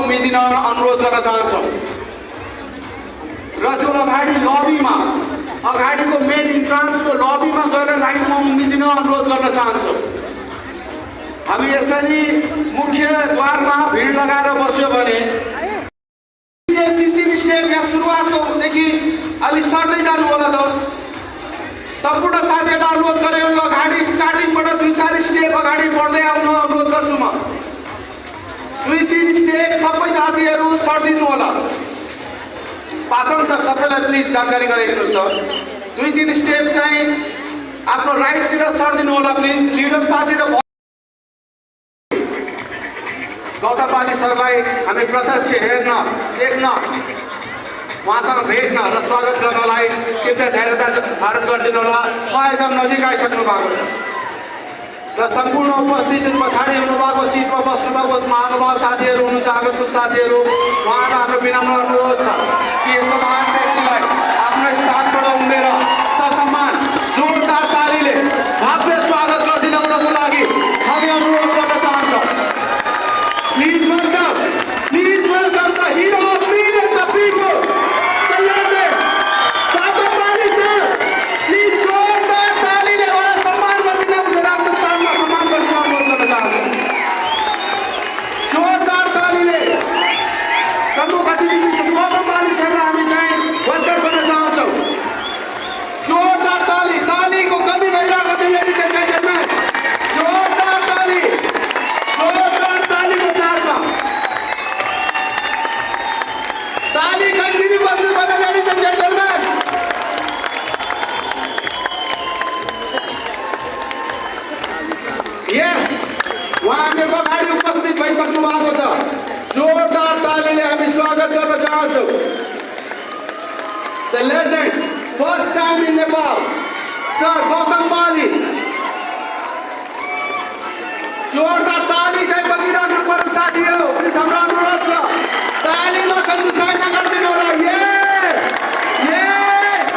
उम्मिदिन अनुरोध गर्न चाहन्छौँ र त्यो अगाडि लबीमा अगाडिको मेन इन्ट्रान्सको लबीमा गएर लाइनमा उम्मिदिन अनुरोध गर्न चाहन्छौँ। हामी यसरी मुख्य द्वारमा भिड लगाएर बस्यो भने तीन स्टेप यहाँ सुरुवातदेखि अलि सर्दै जानु होला त। सम्पूर्ण साथीहरूलाई अनुरोध गरेँ अगाडि स्टार्टिङबाट 2-4 स्टेप अगाडि बढ्दै आउन अनुरोध गर्छु म। 2-3 स्टेप सबै साथीहरू सर्दिनु होला। पाछन सबैलाई प्लिज जानकारी गराइदिनुहोस् त। 2-3 स्टेप चाहिँ आफ्नो राइटतिर सर्दिनु होला प्लिज। लिडर साथी र गौतम पाली सरलाई हामी प्रत्यक्ष हेर्न देख्न उहाँसँग भेट्न र स्वागत गर्नलाई कृपया धैर्यता धारण गरिदिनु होला। उहाँ एकदम नजिक आइसक्नु भएको छ र सम्पूर्ण उपस्थित जुन पछाडि हुनुभएको सिटमा बस्नुभएको महानुभाव साथीहरू हुनुहुन्छ, आगन्तुक साथीहरू, उहाँलाई हाम्रो विनम्र अनुरोध छ कि यस्तो महान व्यक्तिलाई आफ्नो स्थानबाट उम्मेर ससम्मान जोरदार तालीले भव्य स्वागत गरिदिनुको लागि हामी अनुरोध गर्न चाहन्छौँ। Please welcome the hero of millions of people, the legend Gautam Pali sir. Please जोरदार तालीले उहाँलाई सम्मान गरिदिनु र आफ्नो स्थानमा सम्मान गरिदिनु अनुरोध गर्न चाहन्छौँ। जोरदार तालीले प्रमुख अतिथि गौतम पाली सरलाई हामी चाहिँ वेलकम गर्न चाहन्छौँ। जोरदार ताली, तालीको कमी भइरहेको छ लेडिज एन्ड जेन्टलमेन। जोरदार तालीको साथमा ताली कन्टिन्यू बस्नु पर्ने लेडिज एन्ड जेन्टलमेन। यस, उहाँ मेरो अगाडि उपस्थित भइसक्नु भएको छ। जोरदार तालीले हामी स्वागत गर्न चाहन्छौँ। The legend, first time in Nepal, sir Gautam Pali. जोरदार ताली चाहिँ बगिराख्नु पर्छ साथीहरू, प्लिज हाम्रो अनुरोध छ। तालीमा कन्जुसाइ नगरिदिनु होला। यस यस,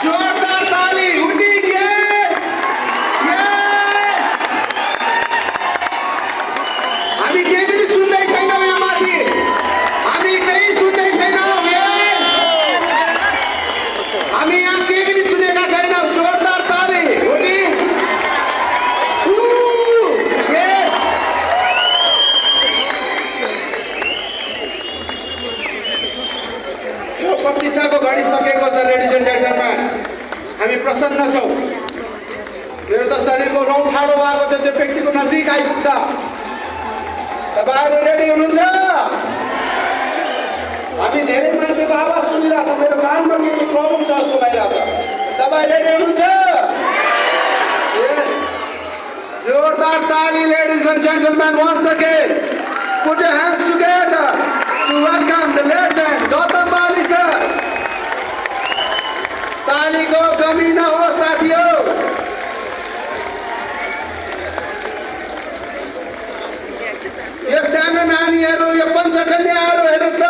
जोरदार ताली हुटिङ। यस यस, हामी केही पनि सुन्दै छैनौँ यहाँ माथि, हामी केही सुन्दै छैनौँ। यस, हामी यहाँ केही पनि सुनेका छैनौँ। जोरदार ताली हुटिङ। प्रतीक्षाको घडी सकेको छ लेडिज एन्ड जेन्टलमेन, हामी प्रसन्न छौँ। मेरो त शरीरको रौँ ठाडो भएको छ त्यो व्यक्तिको नजिक आइपुग्दा। तपाईँहरू रेडी हुनुहुन्छ? हामी धेरै मान्छेको आवाज सुनिरहेको छ, मेरो कानमा केही प्रब्लम छ जस्तो लागिरहेको छ। तपाईँ रेडी हुनुहुन्छ? यस, जोरदार ताली ladies and gentlemen. Once again put your hands together to welcome the legend Gautam Pali sir. तालीको कमी नहोस् साथीहरू। यो सानो नानीहरू, यो पञ्चकन्याहरू हेर्नुहोस् त,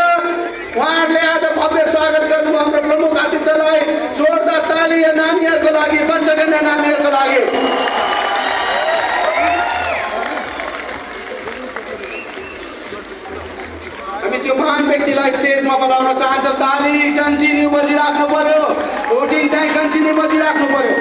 उहाँहरूले आज भव्य स्वागत गर्नुभयो हाम्रो प्रमुख अतिथिलाई। जोरदार ताली यो नानीहरूको लागि, पञ्चकन्या नानीहरूको लागि। हामी त्यो महान व्यक्तिलाई स्टेजमा बोलाउन चाहन्छौँ। ताली कन्टिन्यू बजिराख्नु पर्यो, भोटिङ चाहिँ कन्टिन्यू बजिराख्नु पर्यो।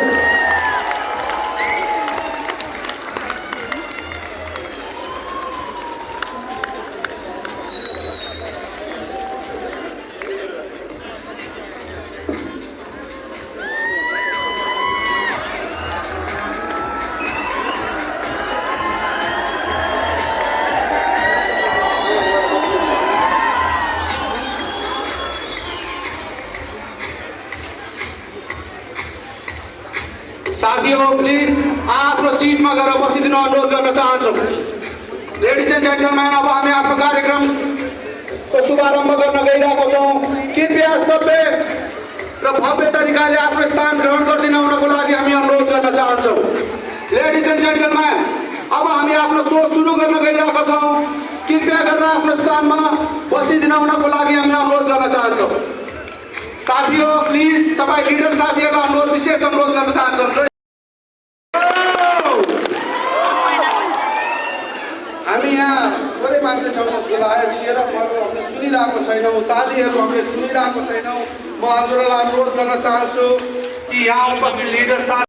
साथीहरू प्लिज आफ्नो सिटमा गएर बसिदिनु अनुरोध गर्न चाहन्छौँ। लेडिज एन्ड जेन्टलमेन, अब हामी आफ्नो कार्यक्रमको शुभारम्भ गर्न गइरहेको छौँ। कृपया सबै र भव्य तरिकाले आफ्नो स्थान ग्रहण गरिदिनुको लागि हामी अनुरोध गर्न चाहन्छौँ। लेडिज एन्ड जेन्टलमेन, अब हामी आफ्नो सो सुरु गर्न गइरहेको छौँ। कृपया गरेर आफ्नो स्थानमा बसिदिनुको लागि हामी अनुरोध गर्न चाहन्छौँ। साथीहरू प्लिज तपाईँ लिडर साथीहरूलाई अनुरोध, विशेष अनुरोध गर्न चाहन्छौँ। हामी यहाँ थोरै मान्छे छौँ आयो छिएर हामीले सुनिरहेको छैनौँ, तालीहरू हामीले सुनिरहेको छैनौँ। म हजुरहरूलाई अनुरोध गर्न चाहन्छु कि यहाँ उपस्थित लिडर साथ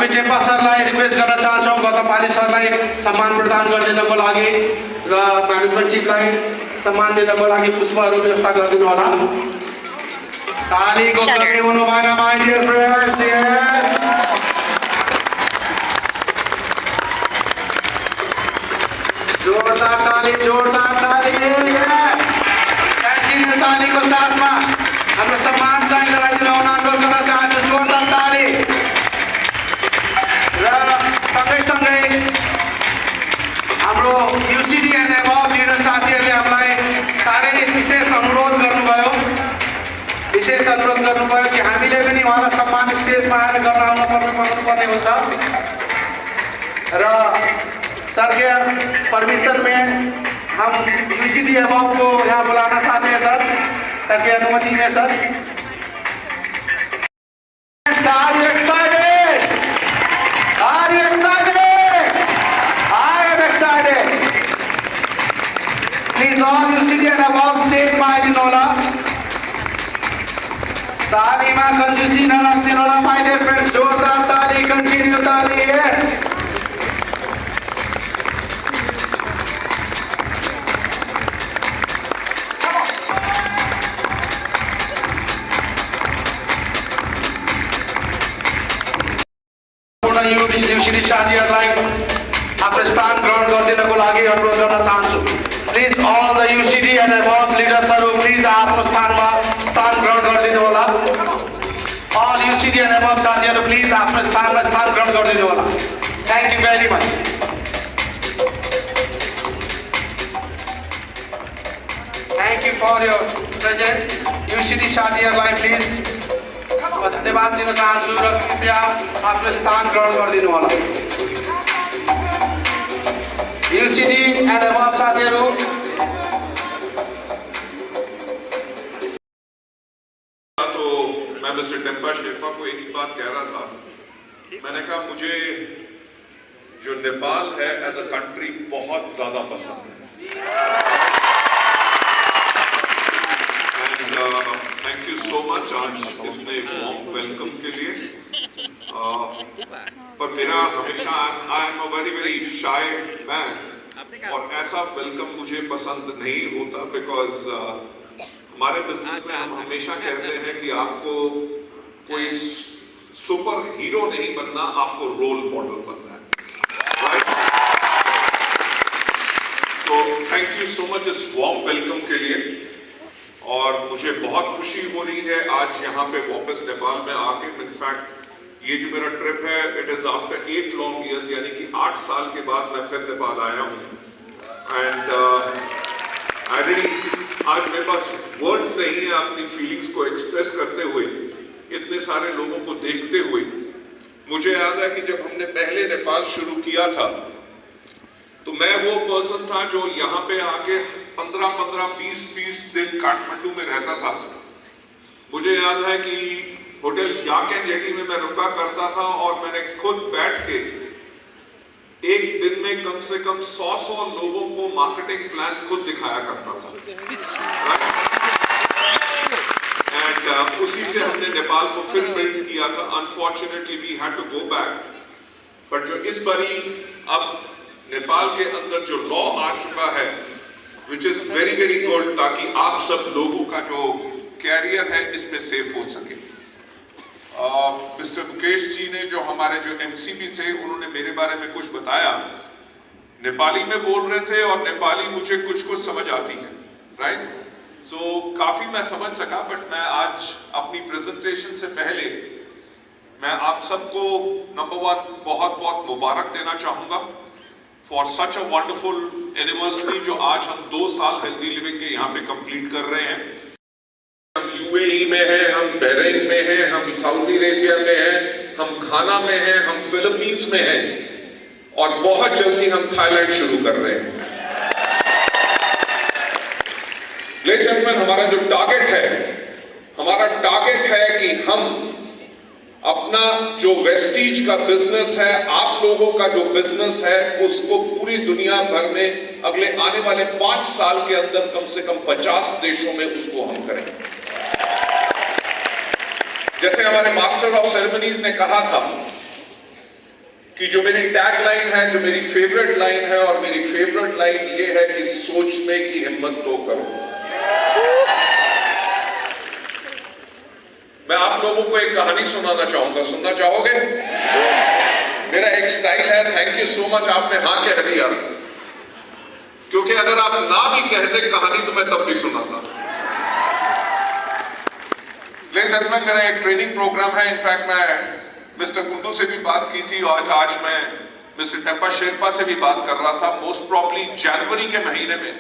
हामी टेम्पा सरलाई रिक्वेस्ट गर्न चाहन्छौँ गौतम पाली सरलाई सम्मान प्रदान गरिदिनको लागि र म्यानेजमेन्ट टिमलाई सम्मान दिनको लागि पुष्पहरू व्यवस्था गरिदिनु होला। तालीको गति हुनु भएन माय डियर फ्रेन्ड्स। यस जोरदार ताली यस कन्टिन्यू तालीको साथमा हाम्रो सम्मान चाहिँ गराइदिनु हुन अनुरोध गर्न चाहन्छु। जोरदार ताली र सँगै हाम्रो युसिडी एन्ड एबभ लिडर साथीहरूले हामीलाई साह्रै विशेष अनुरोध गर्नुभयो कि हामीले पनि उहाँलाई सम्मान स्टेजमा आएर गर्न आउनुपर्ने हुन्छ र सर के परमिशन में हम यूसीडी एबव को यहाँ बुलाना चाहते हैं सर की अनुमति में sir. Are you excited? Are you excited? I am excited. Please all UCD and above stage में आइदिनु होला। तालीमा कंजूसी नराख्दिनु होला my dear friends। जोरदार ताली, कंटिन्यू ताली। yes युसिडी साथीहरूलाई आफ्नो स्थान ग्रहण गरिदिनको लागि अनुरोध गर्न चाहन्छु। Please all the UCD and above लिडर्सहरू प्लिज आफ्नो स्थानमा स्थान ग्रहण गरिदिनु होला। अल युसिडी एन्ड एबभ साथीहरू प्लिज आफ्नो स्थानमा स्थान ग्रहण गरिदिनु होला। Thank you very much. Thank you for your presence. UCD साथीहरूलाई प्लिज धन्यवाद दिन चाहन्छु र कृपया आफ्नो स्थान ग्रहण गरिदिनु होला। यूसीडी एन्ड एबभ साथीहरू तो मैं मिस्टर टेम्पा शेरपा को एक ही बात कह रहा था। मैंने कहा मुझे जो नेपाल है एज अ कंट्री बहुत ज्यादा पसंद है। थैंक यू सो मच आज इतने वार्म वेलकम के लिए। पर मेरा हमेशा I am a very shy man और ऐसा वेलकम मुझे पसंद नहीं होता बिकॉज हमारे बिजनेस में हम हमेशा कहते हैं कि आपको कोई सुपर हीरो नहीं बनना, आपको रोल मॉडल बनना है, राइट? तो थैंक यू सो मच इस वार्म वेलकम के लिए। और मुझे बहुत खुशी हो रही है आज यहाँ पे वापस नेपाल में आके। इनफैक्ट ये जो मेरा ट्रिप है it is after 8 long years, यानी कि 8 साल के बाद मैं फिर नेपाल आया हूँ। एंड आई रियली आज मेरे पास वर्ड्स नहीं है अपनी फीलिंग्स को एक्सप्रेस करते हुए, इतने सारे लोगों को देखते हुए। मुझे याद है कि जब हमने पहले नेपाल शुरू किया था तो मैं वो पर्सन था जो यहाँ पे आके 15-15, 20-20 दिन काठमांडू में रहता था। मुझे याद है कि होटल याक एंड जेटी में मैं रुका करता था और मैंने खुद बैठ के एक दिन में कम से कम 100 लोगों को मार्केटिंग प्लान खुद दिखाया करता था। एंड उसी से हमने नेपाल को फिर बिल्ड किया था। Unfortunately we had to go back, but जो इस बारी अब नेपाल के अंदर जो लॉ आ चुका है विच इज वेरी गुड, ताकि आप सब लोगों का जो कैरियर है इसमें सेफ हो सके। मिस्टर मुकेश जी ने जो हमारे जो एमसीपी थे उन्होंने मेरे बारे में कुछ बताया। नेपाली में बोल रहे थे और नेपाली मुझे कुछ समझ आती है, राइट? सो काफी मैं समझ सका। बट मैं आज अपनी प्रेजेंटेशन से पहले मैं आप सबको नंबर 1 बहुत मुबारक देना चाहूंगा for such a wonderful anniversary जो आज हम 2 साल हेल्दी लिविंग के यहाँ पे कंप्लीट कर रहे हैं। हम यूएई में हैं, हम बहरीन में हैं, हम सऊदी अरेबिया में हैं, हम घाना में हैं, हम फिलीपींस में हैं और बहुत जल्दी हम थाईलैंड शुरू कर रहे हैं। लेडीज एंड जेंटलमैन, हमारा टारगेट है कि हम अपना जो वेस्टीज का बिजनेस है, आप लोगों का जो बिजनेस है, उसको पूरी दुनिया भर में अगले आने वाले 5 साल के अंदर कम से कम 50 देशों में उसको हम करेंगे। जैसे हमारे मास्टर ऑफ सेरेमनीज ने कहा था कि जो मेरी टैग लाइन है, जो मेरी फेवरेट लाइन है, और मेरी फेवरेट लाइन ये है कि सोचने की हिम्मत तो करो। मैं आप लोगों को एक कहानी सुनाना चाहूंगा, सुनना चाहोगे? मेरा एक स्टाइल है। थैंक यू सो मच, आपने हाँ कह दिया, क्योंकि अगर आप ना भी कहते कहानी तो मैं तब भी सुनाता। लेडीज एंड जेंटलमैन, मेरा एक ट्रेनिंग प्रोग्राम है। इनफैक्ट मैं मिस्टर कुंडू से भी बात की थी और आज मैं मिस्टर टेम्पा शेरपा से भी बात कर रहा था। मोस्ट प्रॉब्ली जनवरी के महीने में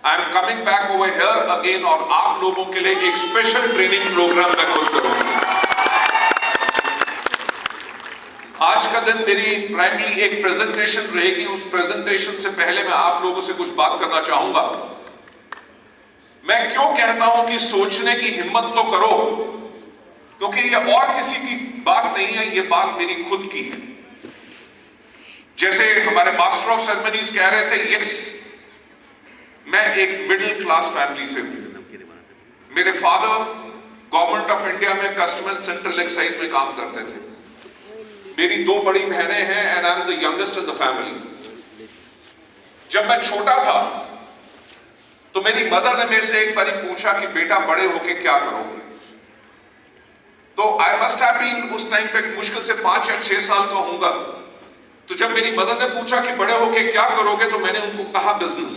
I am coming back over here again, और आप लोगों के लिए एक स्पेशल ट्रेनिंग प्रोग्राम मैं खुद करूंगा। आज का दिन मेरी प्राइमरी एक प्रेजेंटेशन रहेगी। उस प्रेजेंटेशन से पहले मैं आप लोगों से कुछ बात करना चाहूंगा। मैं क्यों कहता हूं कि सोचने की हिम्मत तो करो, क्योंकि ये और किसी की बात नहीं है, ये बात मेरी खुद की है। जैसे हमारे मास्टर ऑफ सेरेमनीज कह रहे थे, यस, मैं एक मिडिल क्लास फैमिली से हूं। मेरे फादर गवर्नमेंट ऑफ इंडिया में कस्टम सेंट्रल एक्साइज में काम करते थे। मेरी 2 बड़ी बहनें हैं and I am the youngest in the family. जब मैं छोटा था तो मेरी मदर ने मेरे से एक बार पूछा कि बेटा बड़े होके क्या करोगे। तो आई मस्ट हैव बीन उस टाइम पे मुश्किल से 5 या 6 साल का होऊंगा। तो जब मेरी मदर ने पूछा कि बड़े होके क्या करोगे, तो मैंने उनको कहा बिजनेस।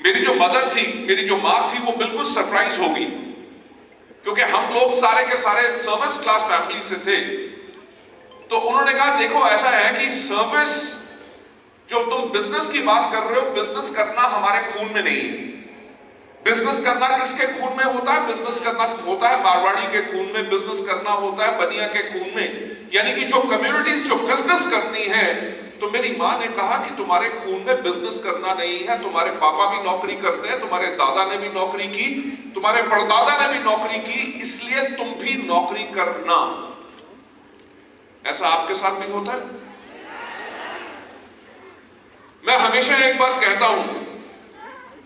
मेरी जो मदर थी, मेरी जो माँ थी, वो बिल्कुल सरप्राइज हो गई, क्योंकि हम लोग सारे के सारे सर्विस क्लास फैमिली से थे। तो उन्होंने कहा देखो ऐसा है कि सर्विस, जो तुम बिजनेस की बात कर रहे हो, बिजनेस करना हमारे खून में नहीं है। बिजनेस करना किसके खून में होता है? बिजनेस करना होता है मारवाड़ी के खून में, बिजनेस करना होता है बनिया के खून में। यानी कि जो कम्युनिटीज जो बिजनेस करती हैं, तो मेरी माँ ने कहा कि तुम्हारे खून में बिजनेस करना नहीं है। तुम्हारे पापा भी नौकरी करते हैं, तुम्हारे दादा ने भी नौकरी की, तुम्हारे परदादा ने भी नौकरी की, इसलिए तुम भी नौकरी करना। ऐसा आपके साथ भी होता है? मैं हमेशा एक बात कहता हूं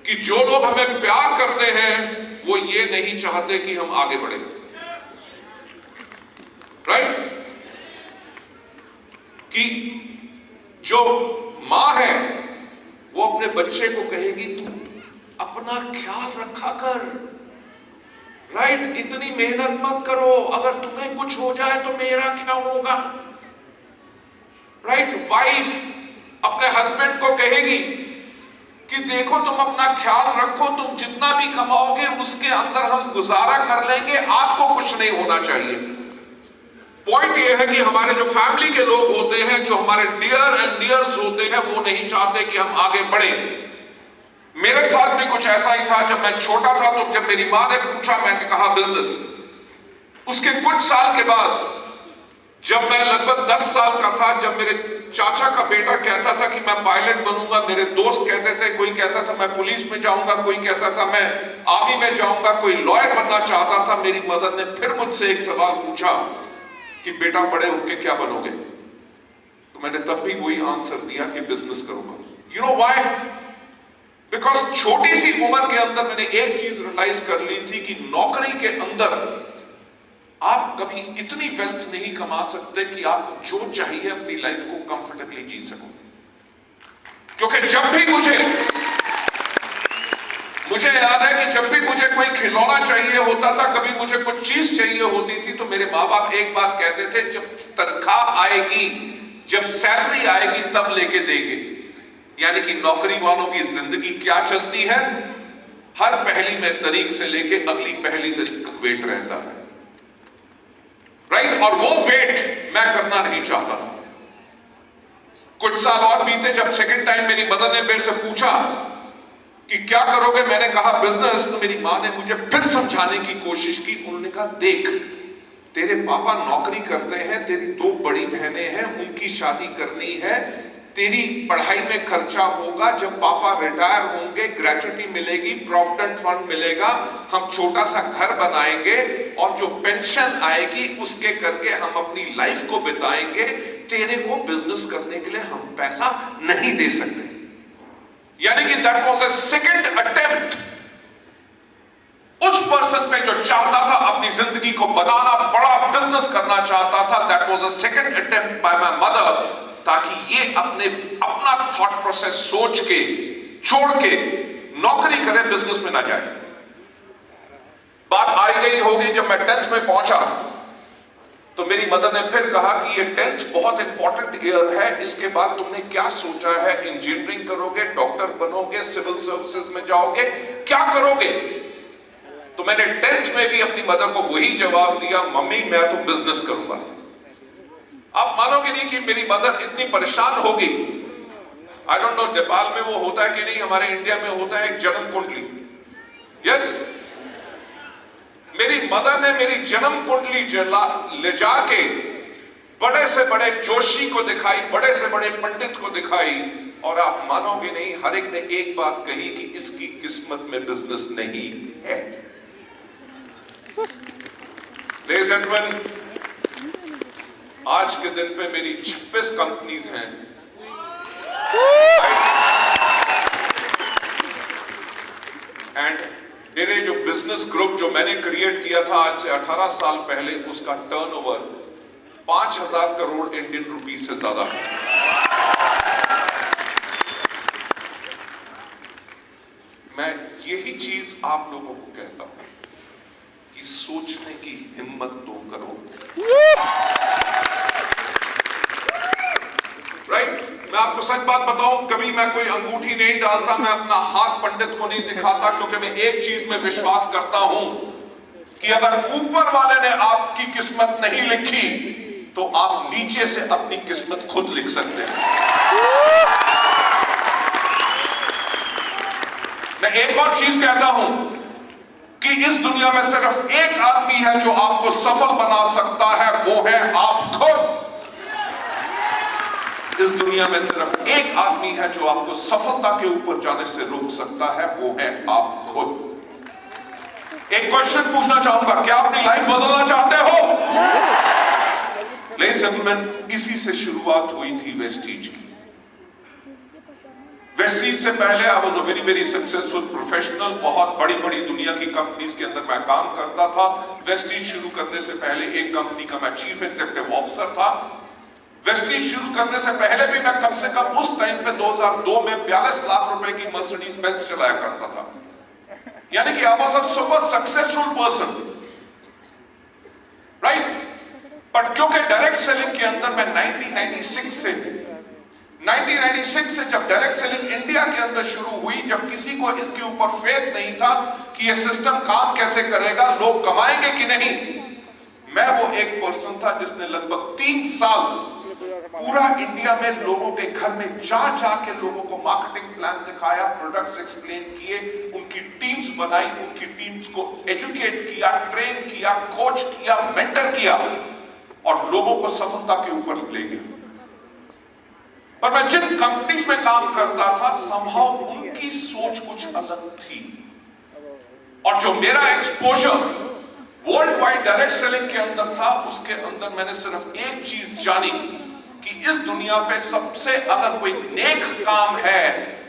कि जो लोग हमें प्यार करते हैं वो ये नहीं चाहते कि हम आगे बढ़े, राइट? कि जो मां है वो अपने बच्चे को कहेगी तू अपना ख्याल रखा कर, राइट? इतनी मेहनत मत करो, अगर तुम्हें कुछ हो जाए तो मेरा क्या होगा, राइट? वाइफ अपने हस्बैंड को कहेगी कि देखो तुम अपना ख्याल रखो, तुम जितना भी कमाओगे उसके अंदर हम गुजारा कर लेंगे, आपको कुछ नहीं होना चाहिए। पॉइंट यह है कि हमारे जो फैमिली के लोग होते हैं, जो हमारे डियर एंड नियर्स होते हैं, वो नहीं चाहते कि हम आगे बढ़े। मेरे साथ भी कुछ ऐसा ही था। जब मैं छोटा था तो जब मेरी मां ने पूछा, मैंने कहा बिजनेस। उसके कुछ साल के बाद जब मैं लगभग 10 साल का था, जब मेरे चाचा का बेटा कहता था कि मैं पायलट बनूंगा, मेरे दोस्त कहते थे, कोई कहता था मैं पुलिस में जाऊंगा, कोई कहता था मैं आर्मी में जाऊंगा, कोई लॉयर बनना चाहता था, मेरी मदर ने फिर मुझसे एक सवाल पूछा कि बेटा बड़े होके क्या बनोगे? तो मैंने तब भी वही आंसर दिया कि बिजनेस करूंगा। You know why? बिकॉज छोटी सी उम्र के अंदर मैंने एक चीज रियलाइज कर ली थी कि नौकरी के अंदर आप कभी इतनी वेल्थ नहीं कमा सकते कि आप जो चाहिए अपनी लाइफ को कंफर्टेबली जी सको। क्योंकि जब भी मुझे याद है कि जब भी मुझे कोई खिलौना चाहिए होता था, कभी मुझे कुछ चीज चाहिए होती थी, तो मेरे माँ बाप एक बात कहते थे, जब तनख्वाह आएगी, जब सैलरी आएगी तब लेके देंगे। यानी कि नौकरी वालों की जिंदगी क्या चलती है, हर पहली में तारीख से लेके अगली पहली तारीख तक वेट रहता है, राइट? और वो वेट मैं करना नहीं चाहता था। कुछ साल और बीते, जब सेकंड टाइम मेरी मदर ने मेरे से पूछा कि क्या करोगे, मैंने कहा बिजनेस। तो मेरी मां ने मुझे फिर समझाने की कोशिश की। उन्होंने कहा देख, तेरे पापा नौकरी करते हैं, तेरी 2 बड़ी बहनें हैं, उनकी शादी करनी है, तेरी पढ़ाई में खर्चा होगा, जब पापा रिटायर होंगे ग्रेच्युटी मिलेगी, प्रोविडेंट फंड मिलेगा, हम छोटा सा घर बनाएंगे और जो पेंशन आएगी उसके करके हम अपनी लाइफ को बिताएंगे, तेरे को बिजनेस करने के लिए हम पैसा नहीं दे सकते। यानी कि that was a second attempt उस पर्सन पे जो चाहता था अपनी जिंदगी को बनाना, बड़ा बिजनेस करना चाहता था, that was a second attempt bye my mother, ताकि ये अपना थॉट प्रोसेस सोच के छोड़ के नौकरी करे, बिजनेस में ना जाए। बात आई गई होगी जब मैं 10th में पहुंचा तो मेरी मदर ने फिर कहा कि ये 10th बहुत इंपॉर्टेंट ईयर है, इसके बाद तुमने क्या सोचा है? इंजीनियरिंग करोगे, डॉक्टर बनोगे, सिविल सर्विसेज में जाओगे, क्या करोगे? तो मैंने 10th में भी अपनी मदर को वही जवाब दिया, मम्मी मैं तो बिजनेस करूंगा। आप मानोगे नहीं कि मेरी मदर इतनी परेशान होगी। आई डोंट नो नेपाल में वो होता है कि नहीं, हमारे इंडिया में होता है एक जन्म कुंडली। यस, मेरी मदर ने मेरी जन्म कुंडली ले जाके बड़े से बड़े जोशी को दिखाई, बड़े से बड़े पंडित को दिखाई, और आप मानोगे नहीं, हर एक ने एक बात कही कि इसकी किस्मत में बिजनेस नहीं है। लेडीज एंड जेंटलमैन, आज के दिन पे मेरी 26 कंपनीज हैं। एंड मेरे जो बिजनेस ग्रुप जो मैंने क्रिएट किया था आज से 18 साल पहले, उसका टर्नओवर 5,000 करोड़ इंडियन रुपीस से ज्यादा है। मैं यही चीज आप लोगों को कहता हूं कि सोचने की हिम्मत तो करो। राइट? मैं आपको सच बात बताऊं, कभी मैं कोई अंगूठी नहीं डालता, मैं अपना हाथ पंडित को नहीं दिखाता, क्योंकि मैं एक चीज में विश्वास करता हूं कि अगर ऊपर वाले ने आपकी किस्मत नहीं लिखी तो आप नीचे से अपनी किस्मत खुद लिख सकते हैं। मैं एक और चीज कहता हूं कि इस दुनिया में सिर्फ एक आदमी है जो आपको सफल बना सकता है, वो है आप खुद। इस दुनिया में सिर्फ एक आदमी है जो आपको सफलता के ऊपर जाने से रोक सकता है, वो है आप खुद। एक क्वेश्चन पूछना चाहूंगा, क्या अपनी लाइफ बदलना चाहते हो? लेडीज एंड जेंटलमैन, इसी से शुरुआत हुई थी वेस्टीज की। वेस्टीज से पहले I was a very very successful professional, बहुत बड़ी बड़ी दुनिया की कंपनीज के अंदर मैं काम करता था। वेस्टीज शुरू करने से पहले एक कंपनी का मैं चीफ एग्जीक्यूटिव ऑफिसर था। वेस्टीज शुरू करने से पहले भी मैं कम से कम उस टाइम पे 2002 में 42 लाख रुपए की मर्सिडीज बेंज चलाया करता था। यानी कि I was a super successful person, right? But क्योंकि डायरेक्ट सेलिंग के अंदर मैं 1996 से जब डायरेक्ट सेलिंग इंडिया के अंदर शुरू हुई, जब किसी को इसके ऊपर फेथ नहीं था कि ये सिस्टम काम कैसे करेगा, लोग कमाएंगे कि नहीं, मैं वो एक पर्सन था जिसने लगभग 3 साल पूरा इंडिया में लोगों के घर में जा के लोगों को मार्केटिंग प्लान दिखाया, प्रोडक्ट्स एक्सप्लेन किए, उनकी टीम्स बनाई, उनकी टीम्स को एजुकेट किया, ट्रेन किया, कोच किया, मेंटर किया, और लोगों को सफलता के ऊपर ले गया। पर मैं जिन कंपनीज में काम करता था, समहाउ उनकी सोच कुछ अलग थी, और जो मेरा exposure world wide direct selling के अंदर था, उसके अंदर मैंने सिर्फ एक चीज जानी कि इस दुनिया पे सबसे अगर कोई नेक काम है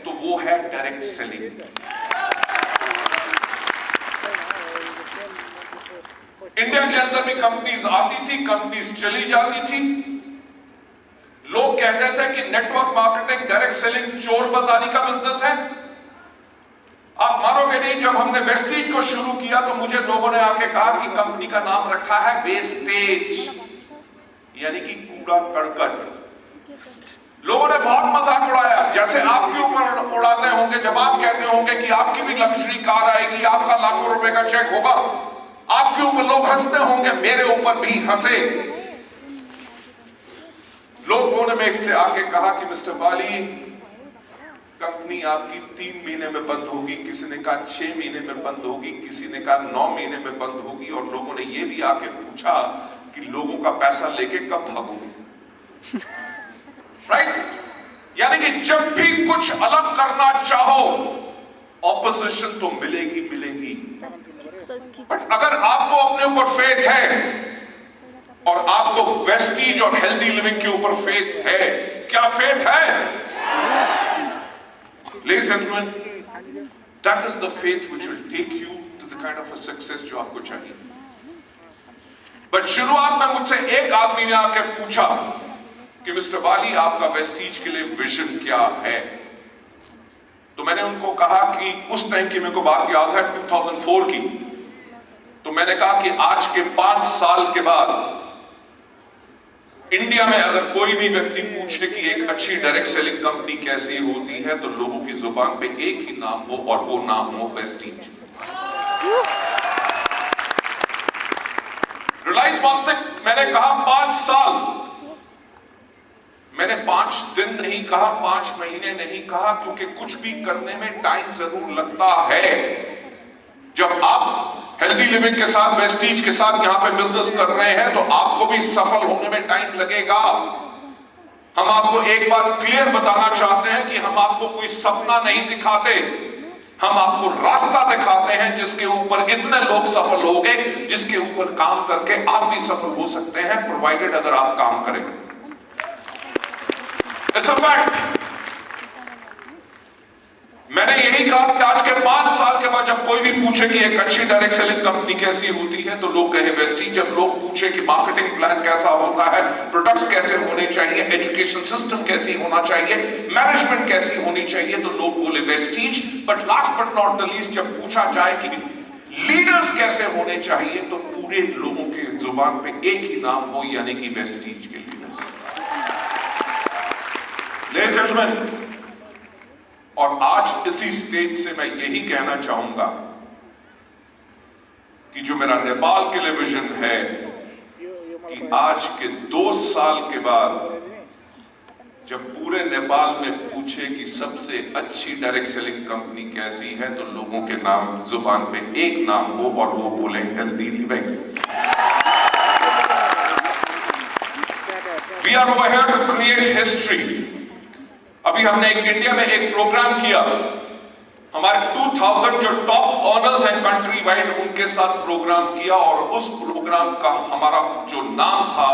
तो वो है डायरेक्ट सेलिंग। इंडिया के अंदर भी कंपनीज आती थी, कंपनीज चली जाती थी। लोग कहते थे कि नेटवर्क मार्केटिंग, डायरेक्ट सेलिंग चोर बाजारी का बिजनेस है। आप मानोगे नहीं, जब हमने वेस्टीज को शुरू किया तो मुझे लोगों ने आके कहा कि कंपनी का नाम रखा है वेस्टेज, यानी कि कूड़ा करकट। लोगों ने बहुत मजाक उड़ाया, जैसे आपके ऊपर उड़ाते होंगे जब आप कहते होंगे कि आपकी भी लग्जरी कार आएगी, आपका लाखों रुपए का चेक होगा, आपके ऊपर लोग हंसते होंगे, मेरे ऊपर भी हंसे। लोगों ने मेरे से आके कहा कि मिस्टर बाली, कंपनी आपकी 3 महीने में बंद होगी, किसी ने कहा 6 महीने में बंद होगी, किसी ने कहा 9 महीने में बंद होगी, और लोगों ने ये भी आके पूछा कि लोगों का पैसा लेके कब भागोगे। राइट? यानी कि जब भी कुछ अलग करना चाहो, ऑपोजिशन तो मिलेगी मिलेगी, बट अगर आपको अपने ऊपर फेथ है और आपको वेस्टीज और हेल्दी लिविंग के ऊपर फेथ है, क्या फेथ है? Ladies and gentlemen, that is the faith which will take you to the kind of a success जो आपको चाहिए। बट शुरुआत में मुझसे एक आदमी ने आकर पूछा कि मिस्टर बाली, आपका वेस्टीज के लिए विजन क्या है? तो मैंने उनको कहा कि उस टाइम की मेरे को बात याद है 2004 की। तो मैंने कहा कि आज के 5 साल के बाद इंडिया में अगर कोई भी व्यक्ति पूछे कि एक अच्छी डायरेक्ट सेलिंग कंपनी कैसी होती है, तो लोगों की जुबान पे एक ही नाम हो और वो नाम हो वेस्टीज। रियलाइज वन थिंग, मैंने कहा 5 साल, मैंने 5 दिन नहीं कहा, 5 महीने नहीं कहा, क्योंकि कुछ भी करने में टाइम जरूर लगता है। जब आप हेल्दी लिविंग के साथ, वेस्टीज के साथ यहां पे बिजनेस कर रहे हैं, तो आपको भी सफल होने में टाइम लगेगा। हम आपको एक बात क्लियर बताना चाहते हैं कि हम आपको कोई सपना नहीं दिखाते, हम आपको रास्ता दिखाते हैं जिसके ऊपर इतने लोग सफल हो गए, जिसके ऊपर काम करके आप भी सफल हो सकते हैं, प्रोवाइडेड अगर आप काम करें। It's a fact. मैंने यही कहा कि आज के 5 साल के बाद जब कोई भी पूछे कि एक अच्छी डायरेक्ट सेलिंग कंपनी कैसी होती है, तो लोग कहें वेस्टीज। जब लोग पूछे कि मार्केटिंग प्लान कैसा होता है, प्रोडक्ट्स कैसे होने चाहिए, एजुकेशन सिस्टम कैसी होना चाहिए, मैनेजमेंट कैसी होनी चाहिए, तो लोग बोले Vestige. But last but not the least, जब पूछा जाए कि लीडर्स कैसे होने चाहिए, तो पूरे लोगों के जुबान पे एक ही नाम हो, यानी कि वेस्टीज के लीडर्स। लेडीज एंड जेंटलमैन, और आज इसी स्टेज से मैं यही कहना चाहूंगा कि जो मेरा नेपाल के लिए विजन है कि आज के 2 साल के बाद जब पूरे नेपाल में पूछे कि सबसे अच्छी डायरेक्ट सेलिंग कंपनी कैसी है, तो लोगों के नाम जुबान पे एक नाम हो और वो बोले healthy living. We are over here to create history. अभी हमने इंडिया में एक प्रोग्राम किया, हमारे 2000 जो टॉप ऑनर्स हैं कंट्री वाइड, उनके साथ प्रोग्राम किया, और उस प्रोग्राम का हमारा जो नाम था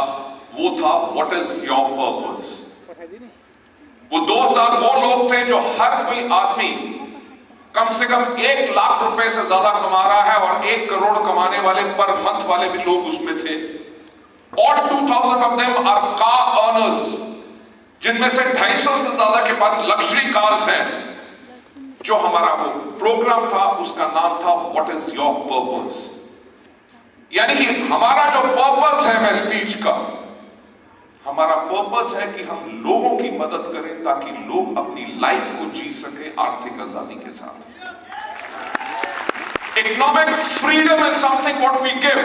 वो था व्हाट इज योर पर्पस। वो 2000 वो लोग थे जो हर कोई आदमी कम से कम 1 लाख रुपए से ज्यादा कमा रहा है, और 1 करोड़ कमाने वाले पर मंथ वाले भी लोग उसमें थे। और 2000 of them are car earners, जिनमें से 250 से ज्यादा के पास लग्जरी कार्स हैं। जो हमारा वो प्रोग्राम था उसका नाम था व्हाट इज योर पर्पस। यानी कि हमारा जो पर्पस है वेस्टीज का, हमारा पर्पस है कि हम लोगों की मदद करें ताकि लोग अपनी लाइफ को जी सके आर्थिक आजादी के साथ। Economic freedom is something what we give.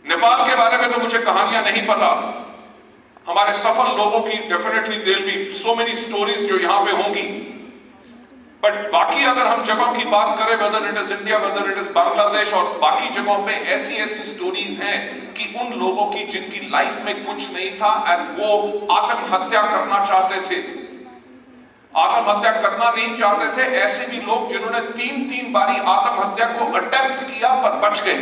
Nepal के बारे में तो मुझे कहानियां नहीं पता, हमारे सफल लोगों की definitely there be so many stories जो यहां पे होंगी, बट बाकी अगर हम जगहों की बात करें, whether it is India, whether it is Bangladesh और बाकी जगहों पे, ऐसी ऐसी स्टोरीज हैं कि उन लोगों की जिनकी लाइफ में कुछ नहीं था एंड वो आत्महत्या करना चाहते थे, आत्महत्या करना नहीं चाहते थे। ऐसे भी लोग जिन्होंने 3-3 बारी आत्महत्या को अटेम्प्ट किया पर बच गए।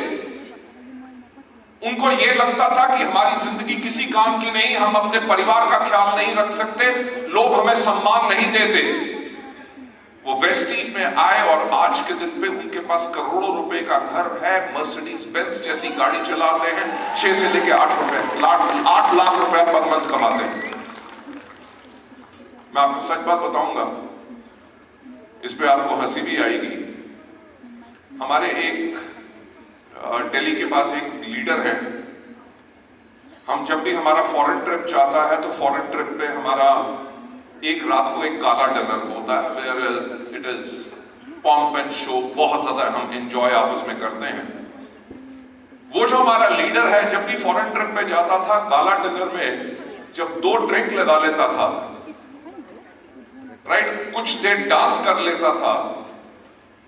उनको यह लगता था कि हमारी जिंदगी किसी काम की नहीं, हम अपने परिवार का ख्याल नहीं रख सकते, लोग हमें सम्मान नहीं देते। वो वेस्टीज में आए और आज के दिन पे उनके पास करोड़ों रुपए का घर है, मर्सिडीज बेंज जैसी गाड़ी चलाते हैं, 6 से लेके 8 लाख रुपए पर मंथ कमाते हैं। मैं आपको सच बात बताऊंगा, इस पे आपको हंसी भी आएगी। हमारे एक दिल्ली के पास एक लीडर है, हम जब भी हमारा फॉरेन ट्रिप जाता है तो फॉरेन ट्रिप पे हमारा एक रात को एक गाला डिनर होता है, where it is pomp and show, बहुत ज्यादा हम एंजॉय आपस में करते हैं। वो जो हमारा लीडर है, जब भी फॉरेन ट्रिप पे जाता था, गाला डिनर में जब 2 ड्रिंक लगा लेता था, राइट, कुछ देर डांस कर लेता था,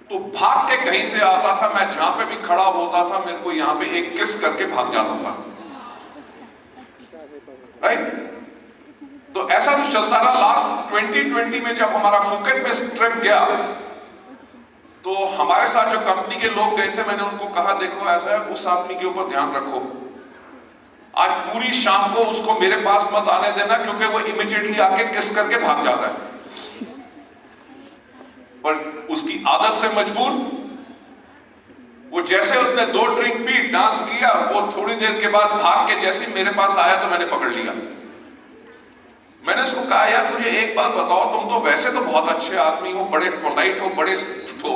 तो भाग के कहीं से आता था। मैं जहां पे भी खड़ा होता था, मेरे को यहां पे एक किस करके भाग जाता था, राइट। तो ऐसा तो चलता रहा। लास्ट 2020 में जब हमारा फुकेट में ट्रिप गया, तो हमारे साथ जो कंपनी के लोग गए थे, मैंने उनको कहा देखो ऐसा है, उस आदमी के ऊपर ध्यान रखो, आज पूरी शाम को उसको मेरे पास मत आने देना, क्योंकि वो इमीडिएटली आके किस करके भाग जाता है। पर उसकी आदत से मजबूर वो जैसे उसने 2 ड्रिंक पी, डांस किया, वो थोड़ी देर के बाद भाग के जैसे मेरे पास आया तो मैंने पकड़ लिया। मैंने उसको कहा, यार मुझे एक बात बताओ, तुम तो वैसे तो बहुत अच्छे आदमी हो, बड़े पोलाइट हो, बड़े हो,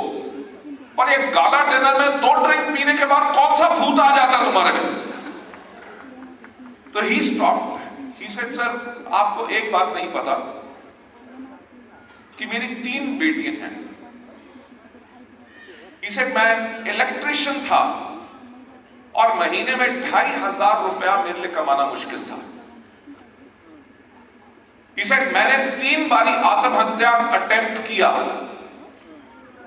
पर एक गाला डिनर में 2 ड्रिंक पीने के बाद कौन सा भूत आ जाता तुम्हारे में? तो he stopped, he said, sir आपको एक बात नहीं पता कि मेरी 3 बेटियां हैं। ही सेड, मैं इलेक्ट्रिशियन था और महीने में 2500 रुपया मेरे लिए कमाना मुश्किल था। ही सेड, मैंने 3 बारी आत्महत्या अटेम्प्ट किया।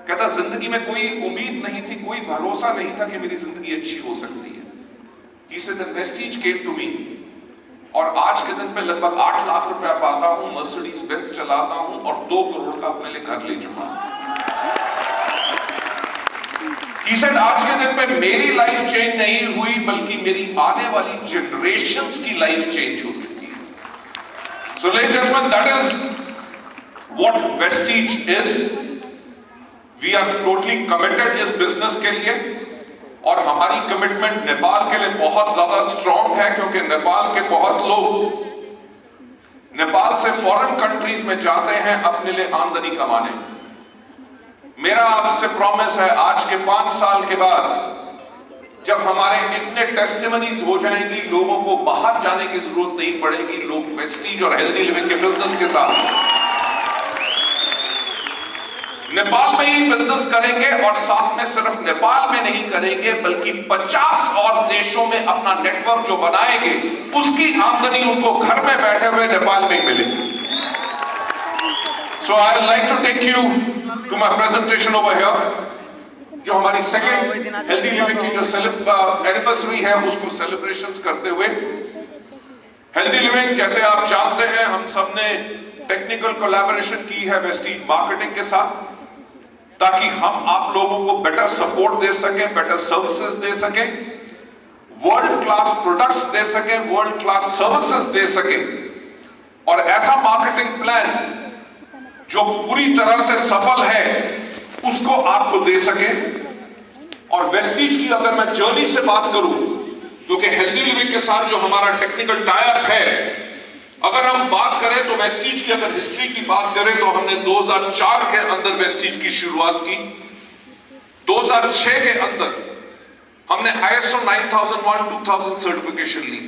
कहता जिंदगी में कोई उम्मीद नहीं थी, कोई भरोसा नहीं था कि मेरी जिंदगी अच्छी हो सकती है। He said, then Vestige came to me, और आज के दिन पे लगभग 8 लाख रुपया पाता हूं, मर्सिडीज बेंज चलाता हूं और 2 करोड़ का अपने लिए घर ले चुका हूं। He said, आज के दिन पे मेरी लाइफ चेंज नहीं हुई, बल्कि मेरी आने वाली जनरेशंस की लाइफ चेंज हो चुकी है। So ladies and gentlemen, that is what Vestige is. We are totally committed इस बिजनेस के लिए, और हमारी कमिटमेंट नेपाल के लिए बहुत ज्यादा स्ट्रॉन्ग है, क्योंकि नेपाल के बहुत लोग नेपाल से फॉरेन कंट्रीज में जाते हैं अपने लिए आमदनी कमाने। मेरा आपसे प्रॉमिस है, आज के 5 साल के बाद जब हमारे इतने टेस्टिमनीज हो जाएंगी, लोगों को बाहर जाने की जरूरत नहीं पड़ेगी, लोग वेस्टीज और हेल्दी लिविंग के बिजनेस के साथ नेपाल में ही बिजनेस करेंगे, और साथ में सिर्फ नेपाल में नहीं करेंगे, बल्कि 50 और देशों में अपना नेटवर्क जो बनाएंगे, उसकी आमदनी उनको घर में बैठे हुए नेपाल में मिलेगी। So I would like to take you to my presentation over here, जो हमारी सेकंड हेल्दी लिविंग की जो एनिवर्सरी है, उसको सेलिब्रेशंस करते हुए। हेल्दी लिविंग, जैसे आप जानते हैं, हम सबने टेक्निकल कोलैबोरेशन की है वेस्टीज मार्केटिंग के साथ, ताकि हम आप लोगों को बेटर सपोर्ट दे सकें, बेटर सर्विसेज दे सकें, वर्ल्ड क्लास प्रोडक्ट्स दे सकें, वर्ल्ड क्लास सर्विसेज दे सकें, और ऐसा मार्केटिंग प्लान जो पूरी तरह से सफल है उसको आपको दे सकें। और वेस्टीज की अगर मैं जर्नी से बात करूं, क्योंकि हेल्दी लिविंग के साथ जो हमारा टेक्निकल टाई अप है, अगर हम बात करें तो वेस्टीज की अगर हिस्ट्री की बात करें तो हमने 2004 के अंदर वेस्टीज की शुरुआत की। 2006 के अंदर हमने ISO 9001-2000 सर्टिफिकेशन ली,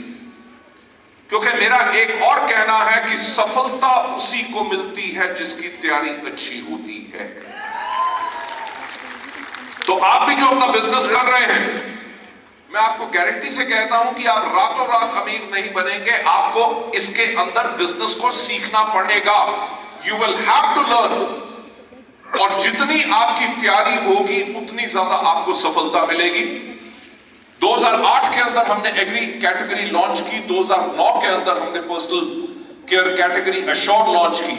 क्योंकि मेरा एक और कहना है कि सफलता उसी को मिलती है जिसकी तैयारी अच्छी होती है। तो आप भी जो अपना बिजनेस कर रहे हैं, मैं आपको गारंटी से कहता हूं कि आप रातों रात अमीर नहीं बनेंगे, आपको इसके अंदर बिजनेस को सीखना पड़ेगा। You will have to learn, और जितनी आपकी तैयारी होगी उतनी ज्यादा आपको सफलता मिलेगी। 2008 के अंदर हमने एग्री कैटेगरी लॉन्च की, 2009 के अंदर हमने personal care category assured launch की,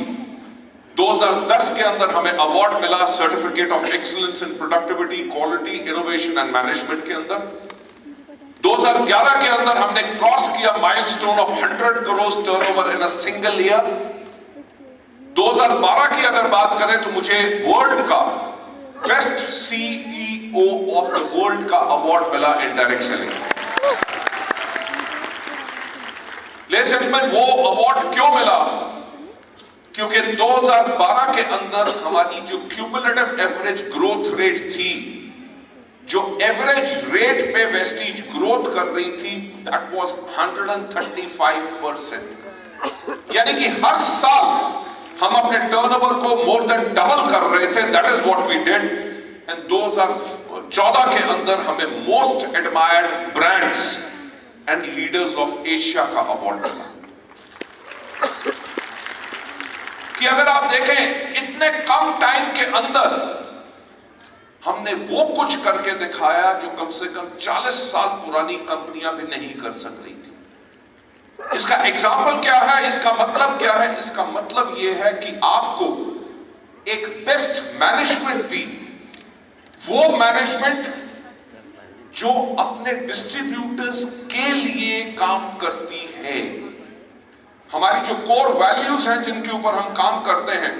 2010 के अंदर हमें अवार्ड मिला certificate of excellence in productivity, quality, innovation and management के अंदर। 2011 के अंदर हमने क्रॉस किया milestone of 100 crore turnover in a single year. 2012 की अगर बात करें तो मुझे वर्ल्ड का best CEO of the world का अवार्ड मिला in direct selling. Ladies and gentleman, वो अवार्ड क्यों मिला? क्योंकि 2012 के अंदर हमारी जो क्यूमुलेटिव एवरेज ग्रोथ रेट थी, जो एवरेज रेट पे वेस्टीज ग्रोथ कर रही थी, दैट वाज 135%। यानी कि हर साल हम अपने टर्नओवर को मोर देन डबल कर रहे थे। That is what we did. And 2014 के अंदर हमें most admired brands and leaders of Asia का अवार्ड मिला। कि अगर आप देखें, इतने कम टाइम के अंदर हमने वो कुछ करके दिखाया जो कम से कम 40 साल पुरानी कंपनियां भी नहीं कर सक रही थी। इसका एग्जाम्पल क्या है? इसका मतलब क्या है? इसका मतलब यह है कि आपको एक बेस्ट मैनेजमेंट दी, वो मैनेजमेंट जो अपने डिस्ट्रीब्यूटर्स के लिए काम करती है। हमारी जो कोर वैल्यूज हैं जिनके ऊपर हम काम करते हैं,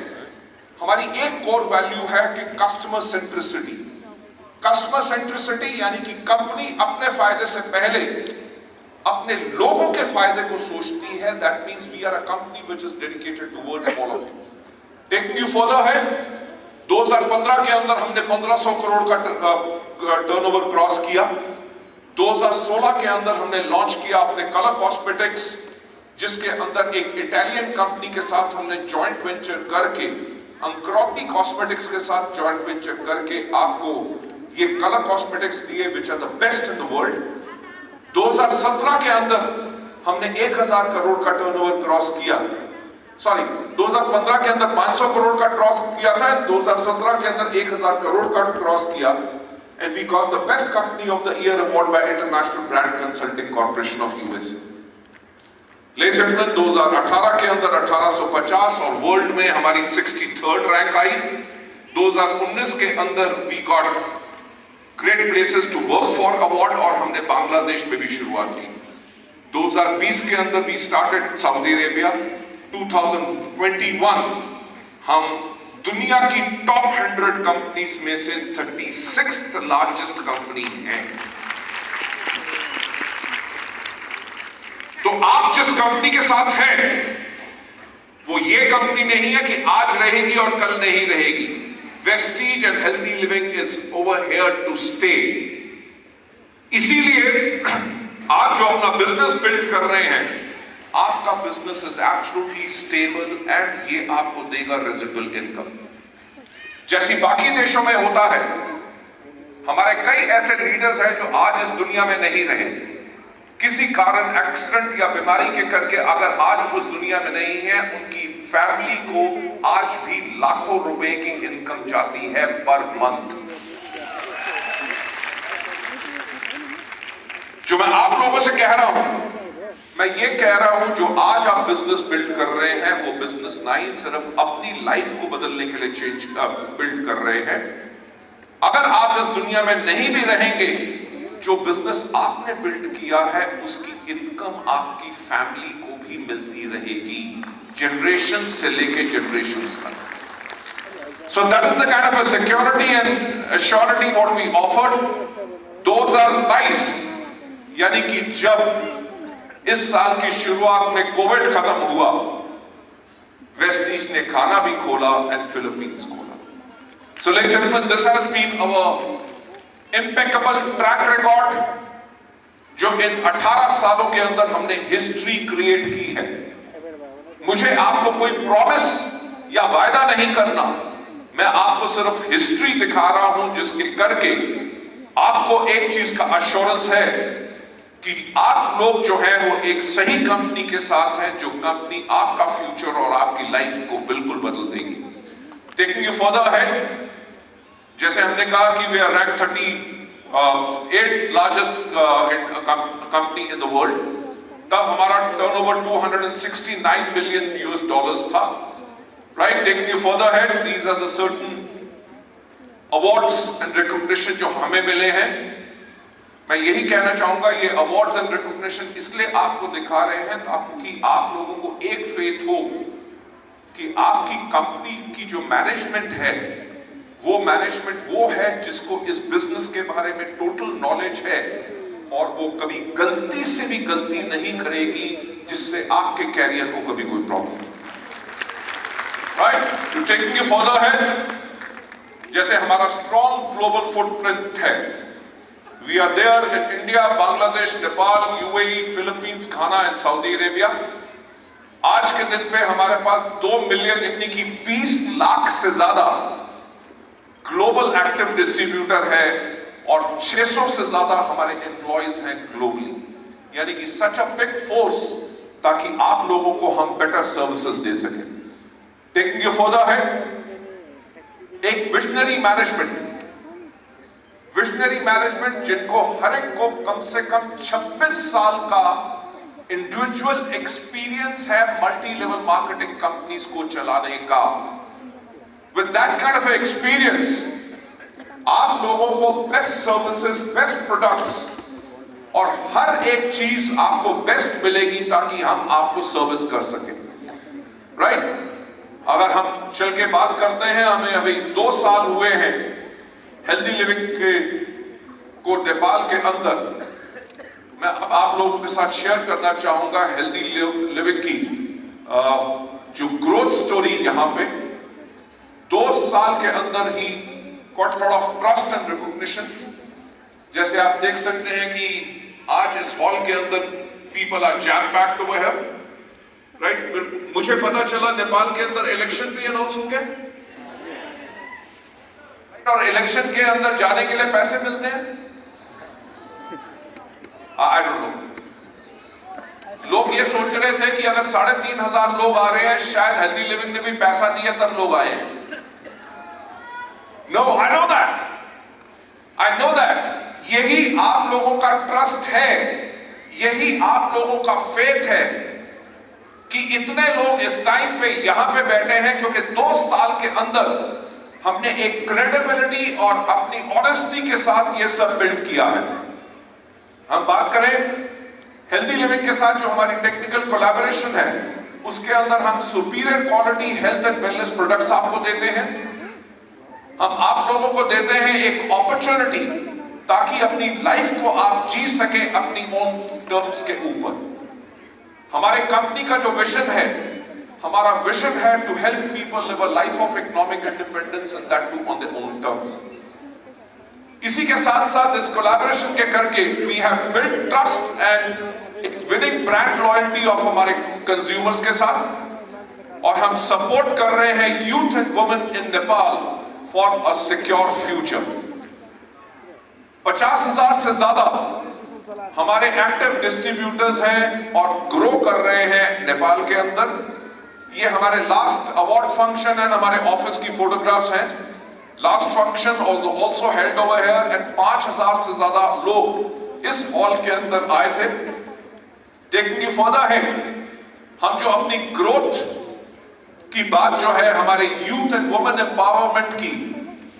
हमारी एक कोर वैल्यू है कि कस्टमर सेंट्रिसिटी। कस्टमर सेंट्रिसिटी यानी कि कंपनी अपने फायदे से पहले अपने लोगों के फायदे को सोचती है. That means we are a company which is dedicated towards all of you. Taking you further है, 2015 के अंदर हमने 1500 करोड़ का टर्नओवर क्रॉस किया. 2016 के अंदर हमने लॉन्च किया अपने कलर कॉस्मेटिक्स, जिसके अंदर एक इटालियन कंपनी के साथ हमने जॉइंट वेंचर करके, अंक्रोती कॉस्मेटिक्स के साथ जॉइंट वेंचर करके आपको ये कलर कॉस्मेटिक्स दिए which are the best in the world. 2017 के अंदर हमने 1000 करोड़ का टर्नओवर क्रॉस किया. सॉरी, 2015 के अंदर 500 करोड़ का क्रॉस किया था, 2017 के अंदर 1000 करोड़ का क्रॉस किया. And we got the best company of the year award by International Brand Consulting Corporation of USA. Ladies and gentleman, 2018 के अंदर 1850 और वर्ल्ड में हमारी 63rd रैंक आई. 2019 के अंदर we got great places to work for award और हमने बांग्लादेश में भी शुरुआत की. 2020 के अंदर वी स्टार्टेड सऊदी अरेबिया. 2021 हम दुनिया की टॉप 100 कंपनीज में से 36th लार्जेस्ट कंपनी हैं. तो आप जिस कंपनी के साथ हैं वो ये कंपनी नहीं है कि आज रहेगी और कल नहीं रहेगी. Vestige and healthy living is over here to stay. इसीलिए आप जो अपना बिजनेस बिल्ड कर रहे हैं, आपका business is absolutely stable and ये आपको देगा रेजिडुअल इनकम. जैसी बाकी देशों में होता है, हमारे कई ऐसे लीडर्स हैं जो आज इस दुनिया में नहीं रहे, किसी कारण एक्सीडेंट या बीमारी के करके अगर आज उस दुनिया में नहीं है, उनकी फैमिली को आज भी लाखों रुपए की इनकम जाती है पर मंथ. जो मैं आप लोगों से कह रहा हूं, मैं ये कह रहा हूं, जो आज आप बिजनेस बिल्ड कर रहे हैं वो बिजनेस ना ही सिर्फ अपनी लाइफ को बदलने के लिए बिल्ड कर रहे हैं. अगर आप इस दुनिया में नहीं भी रहेंगे, जो बिजनेस आपने बिल्ड किया है उसकी इनकम आपकी फैमिली को भी मिलती रहेगी, जनरेशन से लेके जनरेशन तक. So that is the kind of a security and assurity what we offered. 2022 यानी कि जब इस साल की शुरुआत में कोविड खत्म हुआ, वेस्टीज ने खाना भी खोला एंड फिलीपींस खोला. So ladies and gentleman, this has been our impeccable track record, जो इन 18 सालों के अंदर हमने हिस्ट्री क्रिएट की है. मुझे आपको कोई प्रॉमिस या वायदा नहीं करना, मैं आपको सिर्फ हिस्ट्री दिखा रहा हूं जिसके करके आपको एक चीज का एश्योरेंस है कि आप लोग जो है वो एक सही कंपनी के साथ हैं, जो कंपनी आपका फ्यूचर और आपकी लाइफ को बिल्कुल बदल देगी. टेकिंग यू फर्दर है, जैसे हमने कहा कि we are rank 38 largest company in the world, तब हमारा टर्नओवर 269 बिलियन यूएस डॉलर्स था. Right, taking you further head, these are the certain awards and recognition जो हमें मिले हैं. मैं यही कहना चाहूंगा, ये अवार्ड्स एंड रिकॉग्निशन इसलिए आपको दिखा रहे हैं ताकि आप लोगों को एक फेथ हो कि आपकी कंपनी की जो मैनेजमेंट है वो मैनेजमेंट वो है जिसको इस बिजनेस के बारे में टोटल नॉलेज है और वो कभी गलती से भी गलती नहीं करेगी जिससे आपके कैरियर को कभी कोई problem. Right, to taking you further है, जैसे हमारा स्ट्रॉन्ग ग्लोबल फुटप्रिंट है. We are there in India, Bangladesh, Nepal, UAE, Philippines, Ghana and Saudi Arabia. आज के दिन पे हमारे पास 2 मिलियन यानी कि 20 लाख से ज्यादा ग्लोबल एक्टिव डिस्ट्रीब्यूटर है और 600 से ज्यादा हमारे एम्प्लॉइज हैं ग्लोबली. यानी कि सच अ बिग फोर्स ताकि आप लोगों को हम बेटर सर्विसेज दे सकें. टेकिंग यू फर्दर है, एक विजनरी मैनेजमेंट जिनको हर एक को कम से कम 26 साल का इंडिविजुअल एक्सपीरियंस है मल्टी लेवल मार्केटिंग कंपनीज को चलाने का. With that kind of experience, आप लोगों को बेस्ट सर्विसेज, बेस्ट प्रोडक्ट्स और हर एक चीज आपको बेस्ट मिलेगी ताकि हम आपको सर्विस कर सकें. राइट, अगर हम चल के बात करते हैं, हमें अभी 2 साल हुए हैं हेल्दी लिविंग को नेपाल के अंदर मैं अब आप लोगों के साथ शेयर करना चाहूंगा हेल्दी लिविंग की जो ग्रोथ स्टोरी यहां पे 2 साल के अंदर he got lot of trust and recognition. जैसे आप देख सकते हैं कि आज इस हॉल के अंदर people are jam packed over here, right. मुझे पता चला नेपाल के अंदर इलेक्शन भी अनाउंस हो गया और इलेक्शन के अंदर जाने के लिए पैसे मिलते हैं। आई डोंट नो, लोग ये सोच रहे थे कि अगर 3,500 लोग आ रहे हैं शायद हेल्दी लिविंग ने भी पैसा दिया तब लोग आए। नो, आई नो दैट यही आप लोगों का ट्रस्ट है, यही आप लोगों का फेथ है कि इतने लोग इस टाइम पे यहां पे बैठे हैं, क्योंकि 2 साल के अंदर हमने एक क्रेडिबिलिटी और अपनी ऑनेस्टी के साथ ये सब बिल्ड किया है। हम बात करें हेल्दी लिविंग के साथ जो हमारी टेक्निकल कोलैबोरेशन है, उसके अंदर हम superior quality health and wellness products आपको देते हैं। हम आप लोगों को देते हैं एक अपॉर्चुनिटी ताकि अपनी लाइफ को आप जी सके अपनी ओन टर्म्स के ऊपर। हमारे कंपनी का जो विजन है, हमारा विजन है to help people live a life of economic independence and that too on their own terms. इसी के साथ साथ इस कोलैबोरेशन के करके we have build trust and एक विनिंग ब्रांड लॉयल्टी ऑफ हमारे कंज्यूमर्स के साथ, और हम सपोर्ट कर रहे हैं youth and women in Nepal for a secure future. 50,000 से ज्यादा हमारे एक्टिव डिस्ट्रीब्यूटर्स हैं और ग्रो कर रहे हैं नेपाल के अंदर। ये हमारे लास्ट अवार्ड फंक्शन एंड हमारे ऑफिस की फोटोग्राफ्स हैं। Last function was also held over here and 5,000 से ज्यादा लोग इस हॉल के अंदर आए थे। टेकिंग इट फर्दर है, हम जो अपनी ग्रोथ की बात जो है हमारे यूथ एंड वुमेन एम्पावरमेंट की,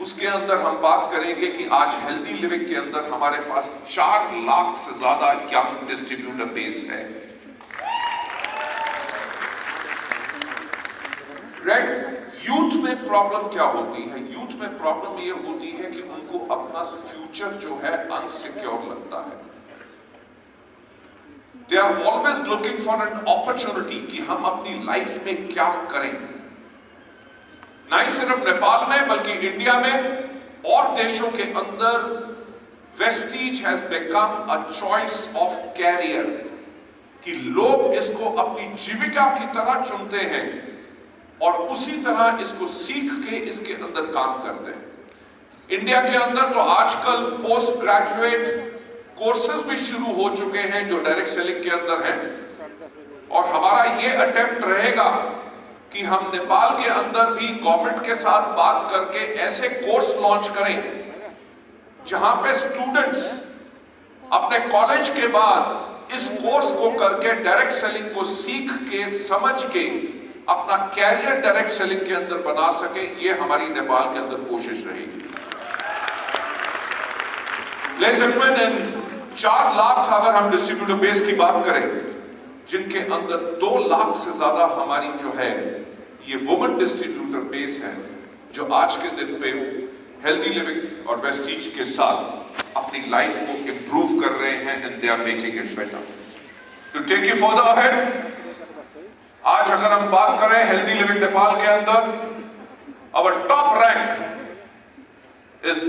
उसके अंदर हम बात करेंगे कि आज हेल्दी लिविंग के अंदर हमारे पास 4 लाख से ज्यादा यंग डिस्ट्रीब्यूटर बेस है, राइट। यूथ में प्रॉब्लम क्या होती है? यूथ में प्रॉब्लम ये होती है कि उनको अपना फ्यूचर जो है अनसिक्योर लगता है। They are always looking for an opportunity कि हम अपनी लाइफ में क्या करें। ना ही सिर्फ नेपाल में बल्कि इंडिया में और देशों के अंदर Vestige has become a choice of career, कि लोग इसको अपनी जीविका की तरह चुनते हैं और उसी तरह इसको सीख के इसके अंदर काम करते हैं। इंडिया के अंदर तो आजकल पोस्ट ग्रेजुएट कोर्सेज भी शुरू हो चुके हैं जो डायरेक्ट सेलिंग के अंदर हैं, और हमारा ये अटेम्प्ट रहेगा कि हम नेपाल के अंदर भी गवर्नमेंट के साथ बात करके ऐसे कोर्स लॉन्च करें जहां पे स्टूडेंट्स अपने कॉलेज के बाद इस कोर्स को करके डायरेक्ट सेलिंग को सीख के समझ के अपना कैरियर डायरेक्ट सेलिंग के अंदर बना सके। ये हमारी नेपाल के अंदर कोशिश रहेगी। लेडीज एंड जेंटलमैन, 4 लाख अगर हम डिस्ट्रीब्यूटर बेस की बात करें, जिनके अंदर 2 लाख से ज्यादा हमारी जो है ये वुमेन डिस्ट्रीब्यूटर बेस है, जो आज के दिन पे हेल्दी लिविंग और वेस्टीज के साथ अपनी लाइफ को इंप्रूव कर रहे हैं and they are making it better. To take you further ahead, आज अगर हम बात करें हेल्दी लिविंग नेपाल के अंदर, our top rank is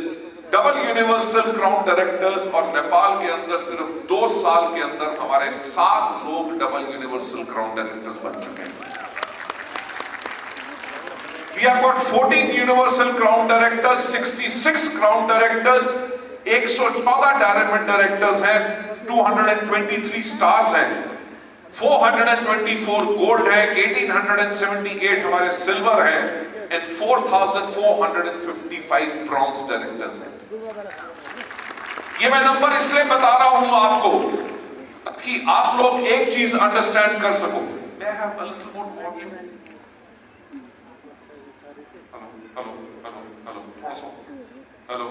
double universal crown directors, और नेपाल के अंदर सिर्फ 2 साल के अंदर हमारे 7 लोग डबल यूनिवर्सल क्राउन डायरेक्टर्स बन चुके हैं। We have got 14 universal crown directors, 66 crown directors, 114 diamond directors हैं, 223 stars हैं, 424 गोल्ड है, 1878 हमारे सिल्वर है एंड 4455 ब्रॉन्ज डायरेक्टर्स हैं। ये मैं नंबर इसलिए बता रहा हूं आपको ताकि आप लोग एक चीज अंडरस्टैंड कर सको। May I have a little more volume? Hello, थोड़ा सा हेलो,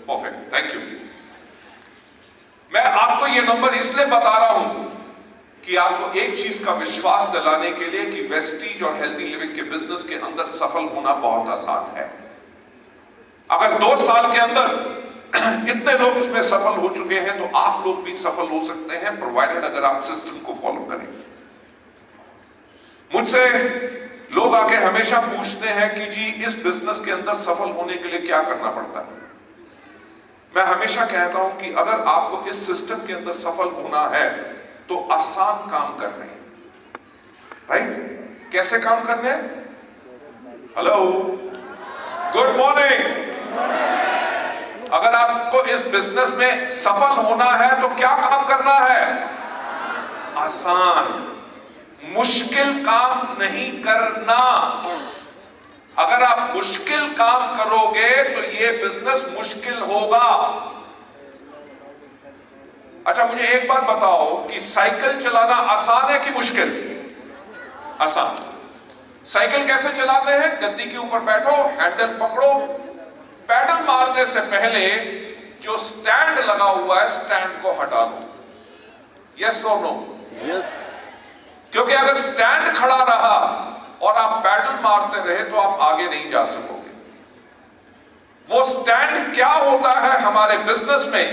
परफेक्ट, थैंक यू। मैं आपको ये नंबर इसलिए बता रहा हूं कि आपको एक चीज का विश्वास दिलाने के लिए कि वेस्टीज और हेल्दी लिविंग के बिजनेस के अंदर सफल होना बहुत आसान है। अगर 2 साल के अंदर इतने लोग इसमें सफल हो चुके हैं तो आप लोग भी सफल हो सकते हैं, प्रोवाइडेड अगर आप सिस्टम को फॉलो करें। मुझसे लोग आके हमेशा पूछते हैं कि जी इस बिजनेस के अंदर सफल होने के लिए क्या करना पड़ता है। मैं हमेशा कहता हूं कि अगर आपको इस सिस्टम के अंदर सफल होना है तो आसान काम करने हैं, राइट? कैसे काम करने हैं? Hello, good morning. अगर आपको इस बिजनेस में सफल होना है तो क्या काम करना है? आसान, मुश्किल काम नहीं करना। अगर आप मुश्किल काम करोगे तो यह बिजनेस मुश्किल होगा। अच्छा, मुझे एक बात बताओ कि साइकिल चलाना आसान है कि मुश्किल? आसान। साइकिल कैसे चलाते हैं? गद्दी के ऊपर बैठो, हैंडल पकड़ो, पैडल मारने से पहले जो स्टैंड लगा हुआ है स्टैंड को हटा लो। यस और नो? यस। क्योंकि अगर स्टैंड खड़ा रहा और आप पैडल मारते रहे तो आप आगे नहीं जा सकोगे। वो स्टैंड क्या होता है हमारे बिजनेस में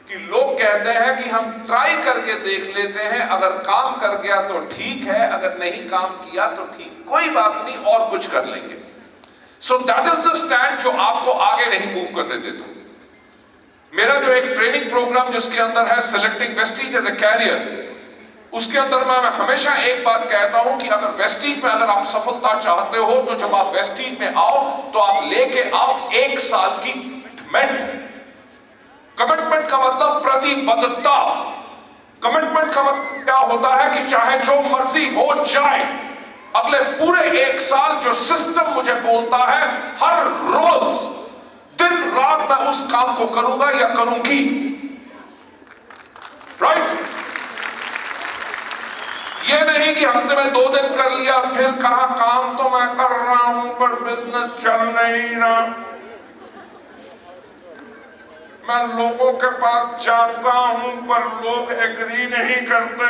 कि लोग कहते हैं कि हम ट्राई करके देख लेते हैं, अगर काम कर गया तो ठीक है, अगर नहीं काम किया तो ठीक, कोई बात नहीं, और कुछ कर लेंगे। सो दैट इज द स्टैंड जो आपको आगे नहीं मूव करने देता। मेरा जो एक ट्रेनिंग प्रोग्राम जिसके अंदर है selecting Vestige as a career, उसके अंदर मैं हमेशा एक बात कहता हूं कि अगर वेस्टीज में अगर आप सफलता चाहते हो तो जब आप वेस्टीज में आओ तो आप लेके आओ 1 साल की कमिटमेंट। कमिटमेंट का मतलब प्रतिबद्धता। कमिटमेंट का मतलब क्या होता है कि चाहे जो मर्जी हो जाए, अगले पूरे 1 साल जो सिस्टम मुझे बोलता है हर रोज दिन रात मैं उस काम को करूंगा या करूंगी, राइट? ये नहीं कि हफ्ते में 2 दिन कर लिया फिर कहा काम तो मैं कर रहा हूं पर बिजनेस चल नहीं रहा। मैं लोगों के पास जाता हूं पर लोग एग्री नहीं करते।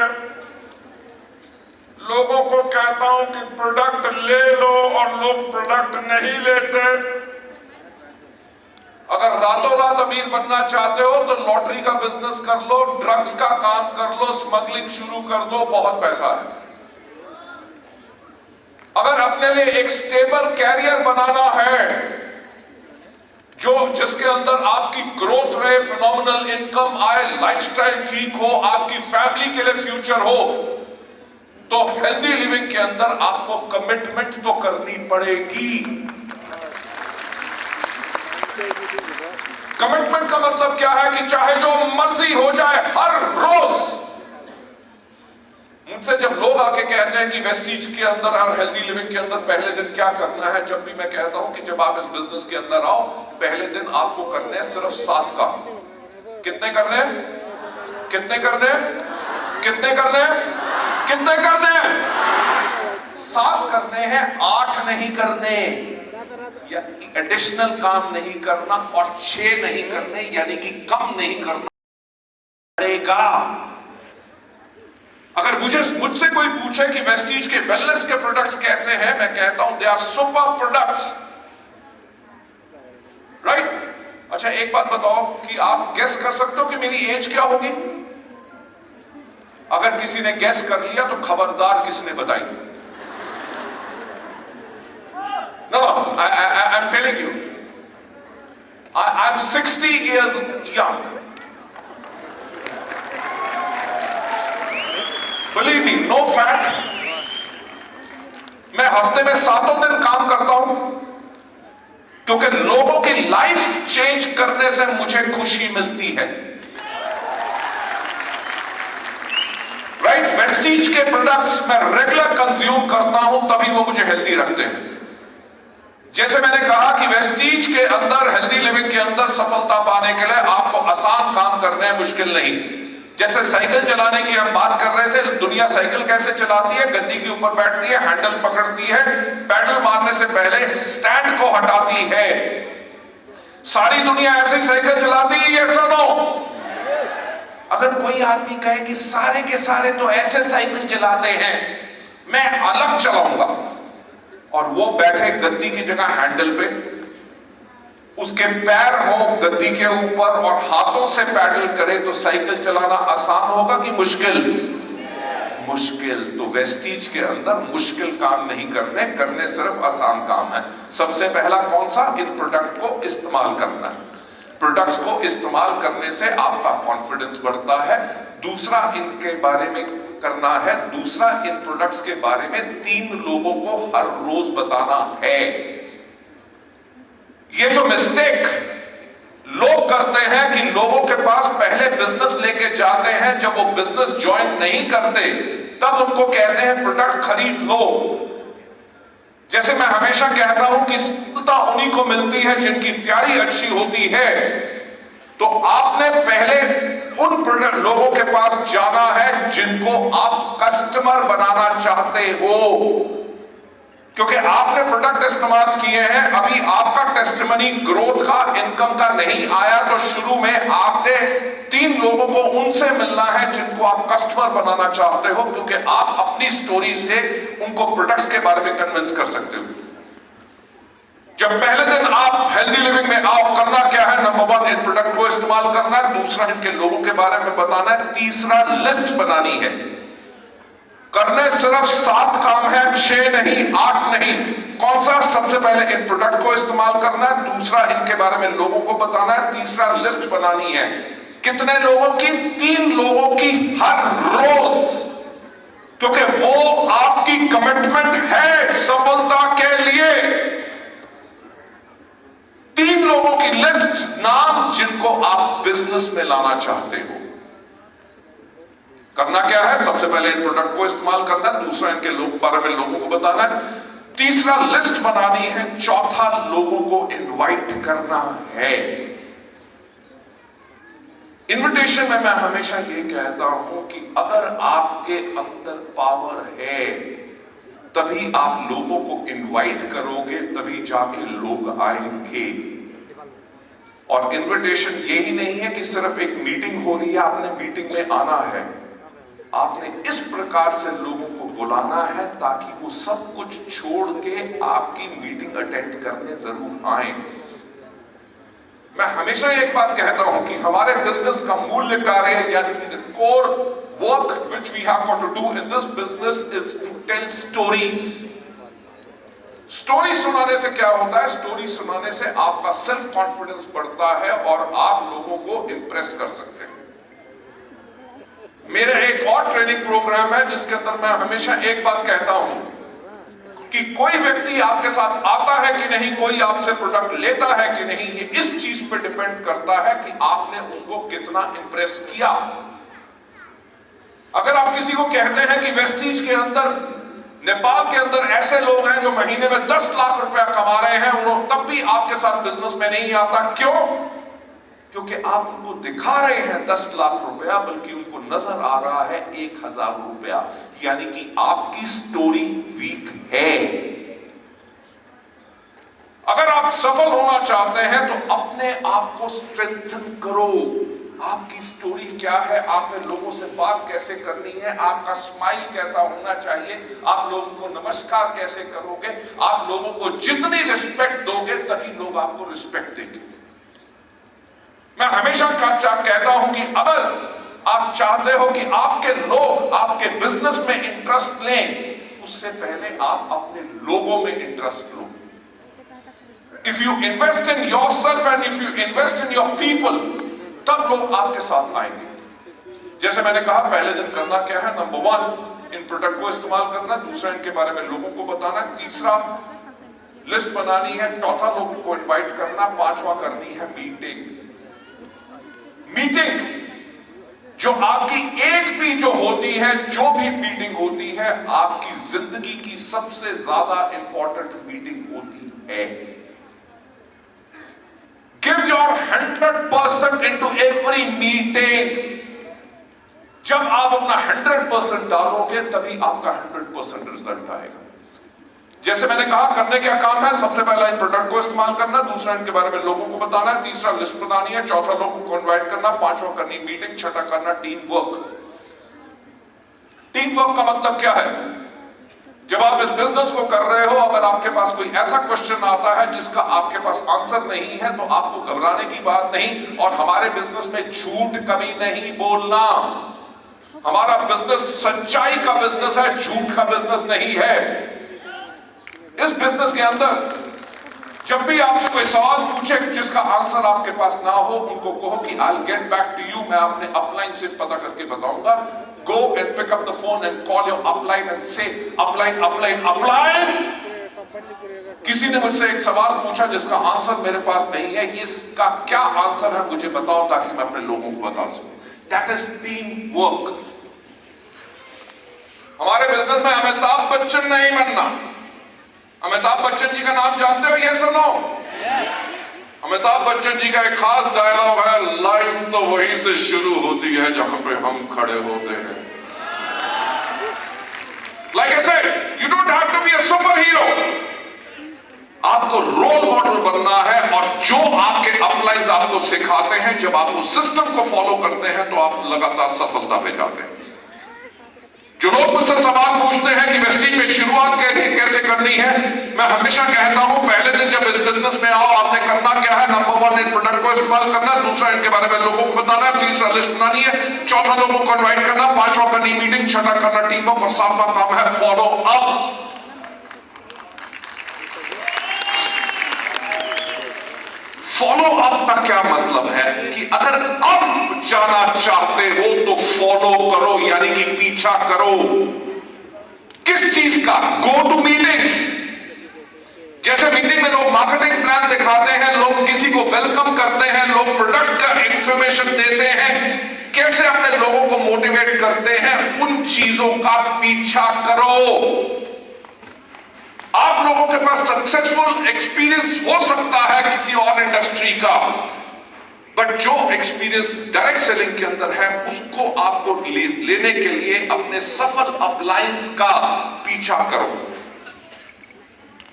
लोगों को कहता हूं कि प्रोडक्ट ले लो और लोग प्रोडक्ट नहीं लेते। अगर रातों रात अमीर बनना चाहते हो तो लॉटरी का बिजनेस कर लो, ड्रग्स का काम कर लो, स्मगलिंग शुरू कर दो, बहुत पैसा है। अगर अपने लिए एक स्टेबल कैरियर बनाना है जिसके अंदर आपकी ग्रोथ रहे, फिनोमिनल इनकम आए, लाइफस्टाइल ठीक हो, आपकी फैमिली के लिए फ्यूचर हो, तो हेल्दी लिविंग के अंदर आपको कमिटमेंट तो करनी पड़ेगी। कमिटमेंट का मतलब क्या है कि चाहे जो मर्जी हो जाए हर रोज। मुझसे जब लोग आके कहते हैं कि वेस्टीज के अंदर और हेल्दी लिविंग के अंदर पहले दिन क्या करना है, जब भी मैं कहता हूं कि जब आप इस बिजनेस के अंदर आओ पहले दिन आपको करने हैं सिर्फ 7 काम। कितने करने हैं? कितने करने हैं? कितने करने हैं? कितने करने हैं? 7 करने हैं, 8 नहीं करने, या एडिशनल काम नहीं करना, और 6 नहीं करने, यानी कि कम नहीं करना पड़ेगा। अगर मुझसे कोई पूछे कि वेस्टीज के वेलनेस के प्रोडक्ट्स कैसे हैं, मैं कहता हूं they are super products, right? अच्छा, एक बात बताओ कि आप गेस कर सकते हो कि मेरी एज क्या होगी? अगर किसी ने गेस कर लिया तो खबरदार किसने बताई? No, I'm telling you, I'm 60 years young. Believe me, no fat. मैं हफ्ते में 7 दिन काम करता हूं क्योंकि लोगों की लाइफ चेंज करने से मुझे खुशी मिलती है, राइट? वेस्टीज के प्रोडक्ट्स मैं रेगुलर कंज्यूम करता हूं तभी वो मुझे हेल्दी रखते हैं। जैसे मैंने कहा कि वेस्टीज के अंदर हेल्दी लिविंग के अंदर सफलता पाने के लिए आपको आसान काम करने हैं, मुश्किल नहीं। जैसे साइकिल चलाने की हम बात कर रहे थे, दुनिया साइकिल कैसे चलाती है? गद्दी के ऊपर बैठती है, हैंडल पकड़ती है, पैडल मारने से पहले स्टैंड को हटाती है। सारी दुनिया ऐसे ही साइकिल चलाती है, ये सुनो। अगर कोई आदमी कहे कि सारे के सारे तो ऐसे साइकिल चलाते हैं, मैं अलग चलाऊंगा, और वो बैठे गद्दी की जगह हैंडल पे, उसके पैर हो गद्दी के ऊपर और हाथों से पैडल करे तो साइकिल चलाना आसान होगा कि मुश्किल? मुश्किल। तो वेस्टीज के अंदर मुश्किल काम नहीं करने सिर्फ आसान काम है। सबसे पहला कौन सा? इन प्रोडक्ट को इस्तेमाल करना। प्रोडक्ट्स को इस्तेमाल करने से आपका कॉन्फिडेंस बढ़ता है। दूसरा इनके बारे में करना है, दूसरा इन प्रोडक्ट्स के बारे में 3 लोगों को हर रोज बताना है। ये जो मिस्टेक लोग करते हैं कि लोगों के पास पहले बिजनेस लेके जाते हैं, जब वो बिजनेस ज्वाइन नहीं करते तब उनको कहते हैं प्रोडक्ट खरीद लो। जैसे मैं हमेशा कहता हूं कि सफलता उन्हीं को मिलती है जिनकी तैयारी अच्छी होती है। तो आपने पहले उन प्रोडक्ट लोगों के पास जाना है जिनको आप कस्टमर बनाना चाहते हो, क्योंकि आपने प्रोडक्ट इस्तेमाल किए हैं, अभी आपका टेस्टिमनी ग्रोथ का, इनकम का नहीं आया, तो शुरू में आपने 3 लोगों को उनसे मिलना है जिनको आप कस्टमर बनाना चाहते हो, क्योंकि आप अपनी स्टोरी से उनको प्रोडक्ट्स के बारे में कन्विंस कर सकते हो। जब पहले दिन आप हेल्दी लिविंग में आओ, करना क्या है? नंबर 1 इन प्रोडक्ट को इस्तेमाल करना है, दूसरा इनके लोगों के बारे में बताना है, तीसरा लिस्ट बनानी है। करने सिर्फ 7 काम है, 6 नहीं, 8 नहीं। कौन सा? सबसे पहले इन प्रोडक्ट को इस्तेमाल करना है, दूसरा इनके बारे में लोगों को बताना है, तीसरा लिस्ट बनानी है। कितने लोगों की? 3 लोगों की हर रोज, क्योंकि वो आपकी कमिटमेंट है सफलता के लिए। 3 लोगों की लिस्ट, नाम जिनको आप बिजनेस में लाना चाहते हो। करना क्या है? सबसे पहले इन प्रोडक्ट को इस्तेमाल करना है, दूसरा इनके बारे में लोगों को बताना है, तीसरा लिस्ट बनानी है, चौथा लोगों को इनवाइट करना है। इनविटेशन में मैं हमेशा ये कहता हूं कि अगर आपके अंदर पावर है तभी आप लोगों को इनवाइट करोगे, तभी जाके लोग आएंगे। और इनविटेशन यही नहीं है कि सिर्फ एक मीटिंग हो रही है, आपने मीटिंग में आना है। आपने इस प्रकार से लोगों को बुलाना है ताकि वो सब कुछ छोड़ के आपकी मीटिंग अटेंड करने जरूर आए। मैं हमेशा एक बात कहता हूं कि हमारे बिजनेस का मूल्य कार्य, यानी कि the core work which we have got to do in this business is to tell stories. Story सुनाने से क्या होता है? स्टोरी सुनाने से आपका सेल्फ कॉन्फिडेंस बढ़ता है और आप लोगों को इंप्रेस कर सकते हैं। मेरा एक और ट्रेनिंग प्रोग्राम है जिसके अंदर मैं हमेशा एक बात कहता हूं कि कोई व्यक्ति आपके साथ आता है कि नहीं, कोई आपसे प्रोडक्ट लेता है कि नहीं, ये इस चीज पे डिपेंड करता है कि आपने उसको कितना इंप्रेस किया। अगर आप किसी को कहते हैं कि वेस्टीज के अंदर, नेपाल के अंदर ऐसे लोग हैं जो महीने में 10 लाख रुपया कमा रहे हैं, वो तब भी आपके साथ बिजनेस में नहीं आता। क्यों? क्योंकि आप उनको दिखा रहे हैं 10 लाख रुपया, बल्कि उनको नजर आ रहा है 1000 रुपया, यानी कि आपकी स्टोरी वीक है। अगर आप सफल होना चाहते हैं तो अपने आप को स्ट्रेंथन करो। आपकी स्टोरी क्या है? आपने लोगों से बात कैसे करनी है? आपका स्माइल कैसा होना चाहिए? आप लोगों को नमस्कार कैसे करोगे? आप लोगों को जितनी रिस्पेक्ट दोगे तभी लोग आपको रिस्पेक्ट देंगे। मैं हमेशा कहता हूं कि अगर आप चाहते हो कि आपके लोग आपके बिजनेस में इंटरेस्ट लें, उससे पहले आप अपने लोगों में interest low. If you invest in yourself and if you invest in your people, तब लोग आपके साथ आएंगे। जैसे मैंने कहा, पहले दिन करना क्या है? नंबर 1 इन प्रोडक्ट को इस्तेमाल करना, दूसरा इनके बारे में लोगों को बताना, तीसरा लिस्ट बनानी है, चौथा लोगों को इनवाइट करना, पांचवा करनी है मीटिंग। मीटिंग जो आपकी एक भी जो होती है, जो भी मीटिंग होती है, आपकी जिंदगी की सबसे ज्यादा इंपॉर्टेंट मीटिंग होती है। Give your 100% into every meeting. जब आप अपना 100% डालोगे तभी आपका 100% रिजल्ट आएगा। जैसे मैंने कहा, करने क्या काम है? सबसे पहला इन प्रोडक्ट को इस्तेमाल करना, दूसरा इनके बारे में लोगों को बताना है, तीसरा लिस्ट बनानी है, चौथा लोगों को इनवाइट करना, पांचवा करनी मीटिंग, छठा करना टीम वर्क। टीम वर्क का मतलब क्या है? जब आप इस बिजनेस को कर रहे हो, अगर अगर आपके पास कोई ऐसा क्वेश्चन आता है जिसका आपके पास आंसर नहीं है तो आपको घबराने की बात नहीं। और हमारे बिजनेस में झूठ कभी नहीं बोलना। हमारा बिजनेस सच्चाई का बिजनेस है, झूठ का बिजनेस नहीं है। इस बिजनेस के अंदर जब भी आपसे कोई सवाल पूछे जिसका आंसर आपके पास ना हो, उनको कहो कि I will get back to you, मैं अपने अपलाइन से पता करके बताऊंगा। Go and pick up the phone and call your upline and say upline upline upline. किसी ने मुझसे एक सवाल पूछा जिसका आंसर मेरे पास नहीं है, ये इसका क्या आंसर है मुझे बताओ ताकि मैं अपने लोगों को बता सकूं। That is team work. हमारे बिजनेस में अमिताभ बच्चन नहीं बनना। अमिताभ बच्चन जी का नाम जानते हो? ये सुनो, अमिताभ बच्चन जी का एक खास डायलॉग है, लाइफ तो वहीं से शुरू होती है जहां पे हम खड़े होते हैं। Like I said, you don't have to be a super hero. आपको रोल मॉडल बनना है और जो आपके अपलाइंस आपको सिखाते हैं, जब आप उस सिस्टम को फॉलो करते हैं तो आप लगातार सफलता पे जाते हैं। जो लोग मुझसे सवाल पूछते हैं कि वेस्टीज में शुरुआत कैसे करनी है, मैं हमेशा कहता हूं पहले दिन जब इस बिजनेस में आओ आपने करना क्या है, नंबर 1 इन प्रोडक्ट को इस्तेमाल करना, दूसरा इनके बारे में लोगों को बताना है, तीसरा लिस्ट बनानी है, चौथा लोगों को इनवाइट करना, पांचवा करनी मीटिंग, छठा करना टीम वर्क और सातवां काम है फॉलो अप। फॉलो अप का क्या मतलब है कि अगर अब जाना चाहते हो तो फॉलो करो, यानी कि पीछा करो। किस चीज का? Go to meetings. जैसे मीटिंग में लोग मार्केटिंग प्लान दिखाते हैं, लोग किसी को वेलकम करते हैं, लोग प्रोडक्ट का इंफॉर्मेशन देते हैं, कैसे अपने लोगों को मोटिवेट करते हैं, उन चीजों का पीछा करो। आप लोगों के पास सक्सेसफुल एक्सपीरियंस हो सकता है किसी और इंडस्ट्री का, बट जो एक्सपीरियंस डायरेक्ट सेलिंग के अंदर है उसको आपको लेने के लिए अपने सफल अपलाइंस का पीछा करो।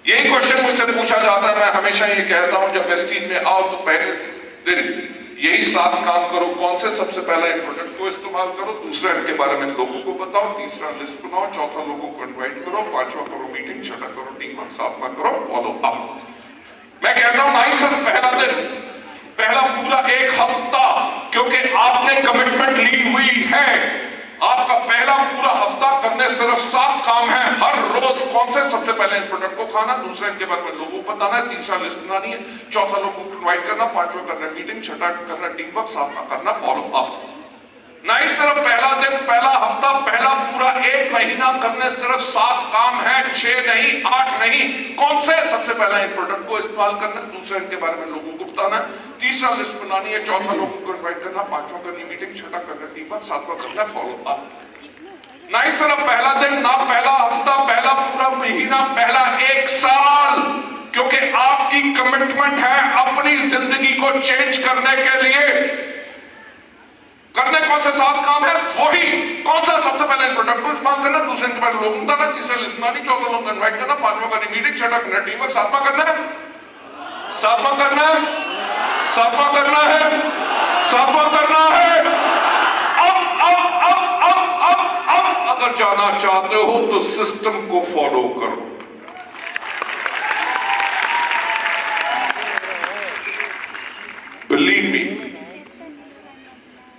यही क्वेश्चन मुझसे पूछा जाता है, मैं हमेशा ये कहता हूं जब वेस्टीज में आओ तो पहले दिन यही 7 काम करो। कौन से? सबसे पहले इन प्रोडक्ट को इस्तेमाल करो, दूसरा इनके बारे में लोगों को बताओ, तीसरा लिस्ट बनाओ, चौथा लोगों को इनवाइट करो, पांचवा करो मीटिंग, छठा करो टीम वर्क, सातवां करो फॉलो अप। मैं कहता हूं नहीं सर, पहला दिन, पहला पूरा 1 हफ्ता, क्योंकि आपने कमिटमेंट ली हुई है। आपका पहला पूरा हफ्ता करने सिर्फ 7 काम है। हर रोज कौन से? सबसे पहले इन प्रोडक्ट को खाना, दूसरा इनके बारे में लोगों को बताना है, तीसरा लिस्ट बनानी है, चौथा लोगों को इनवाइट करना, पांचवा करना मीटिंग, छठा करना टीम वर्क, सातवां करना फॉलो अप। नहीं सिर्फ पहला दिन, पहला हफ्ता, पहला पूरा 1 महीना करने सिर्फ 7 काम है, 6 नहीं, 8 नहीं। कौन से? सबसे पहले इन प्रोडक्ट को इस्तेमाल करना, दूसरा इनके बारे में लोगों को बताना, तीसरा लिस्ट बनानी है, चौथा लोगों को इनवाइट करना, पांचवा करनी मीटिंग, छठा करना टीम वर्क, सातवां करना फॉलो अप। नहीं सिर्फ पहला दिन, ना पहला हफ्ता, पहला पूरा महीना, पहला 1 साल, क्योंकि आपकी कमिटमेंट है अपनी जिंदगी को चेंज करने के लिए। करने कौन से 7 काम है? वही। कौन सा? सबसे पहले प्रोडक्ट को इस्तेमाल करना, दूसरे के बारे में लोगों को बताना, तीसरा लिस्ट बनानी, चौथा लोगों को इनवाइट करना, पांचवा करनी मीटिंग, छठा करना टीम वर्क, सातवां करना है, सातवां करना है, सातवां करना है, सातवां करना है। अब अगर जाना चाहते हो तो सिस्टम को फॉलो करो। बिलीव मी,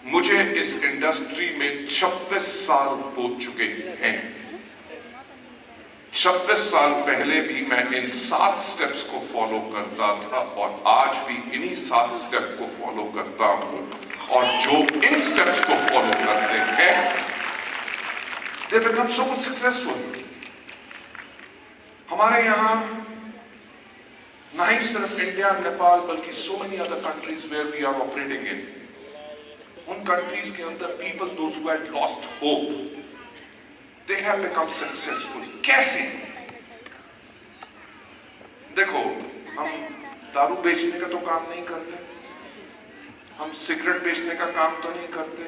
मुझे इस इंडस्ट्री में 26 साल हो चुके हैं। 26 साल पहले भी मैं इन 7 स्टेप्स को फॉलो करता था और आज भी इन्हीं 7 स्टेप को फॉलो करता हूं। और जो इन स्टेप्स को फॉलो करते हैं they become so much successful। हमारे यहां ना ही सिर्फ इंडिया, नेपाल, बल्कि so many other countries where we are operating in, उन कंट्रीज के अंदर people those who had lost hope, they have become successful। कैसे? देखो, हम दारू बेचने का तो काम नहीं करते, हम सिगरेट बेचने का काम तो नहीं करते,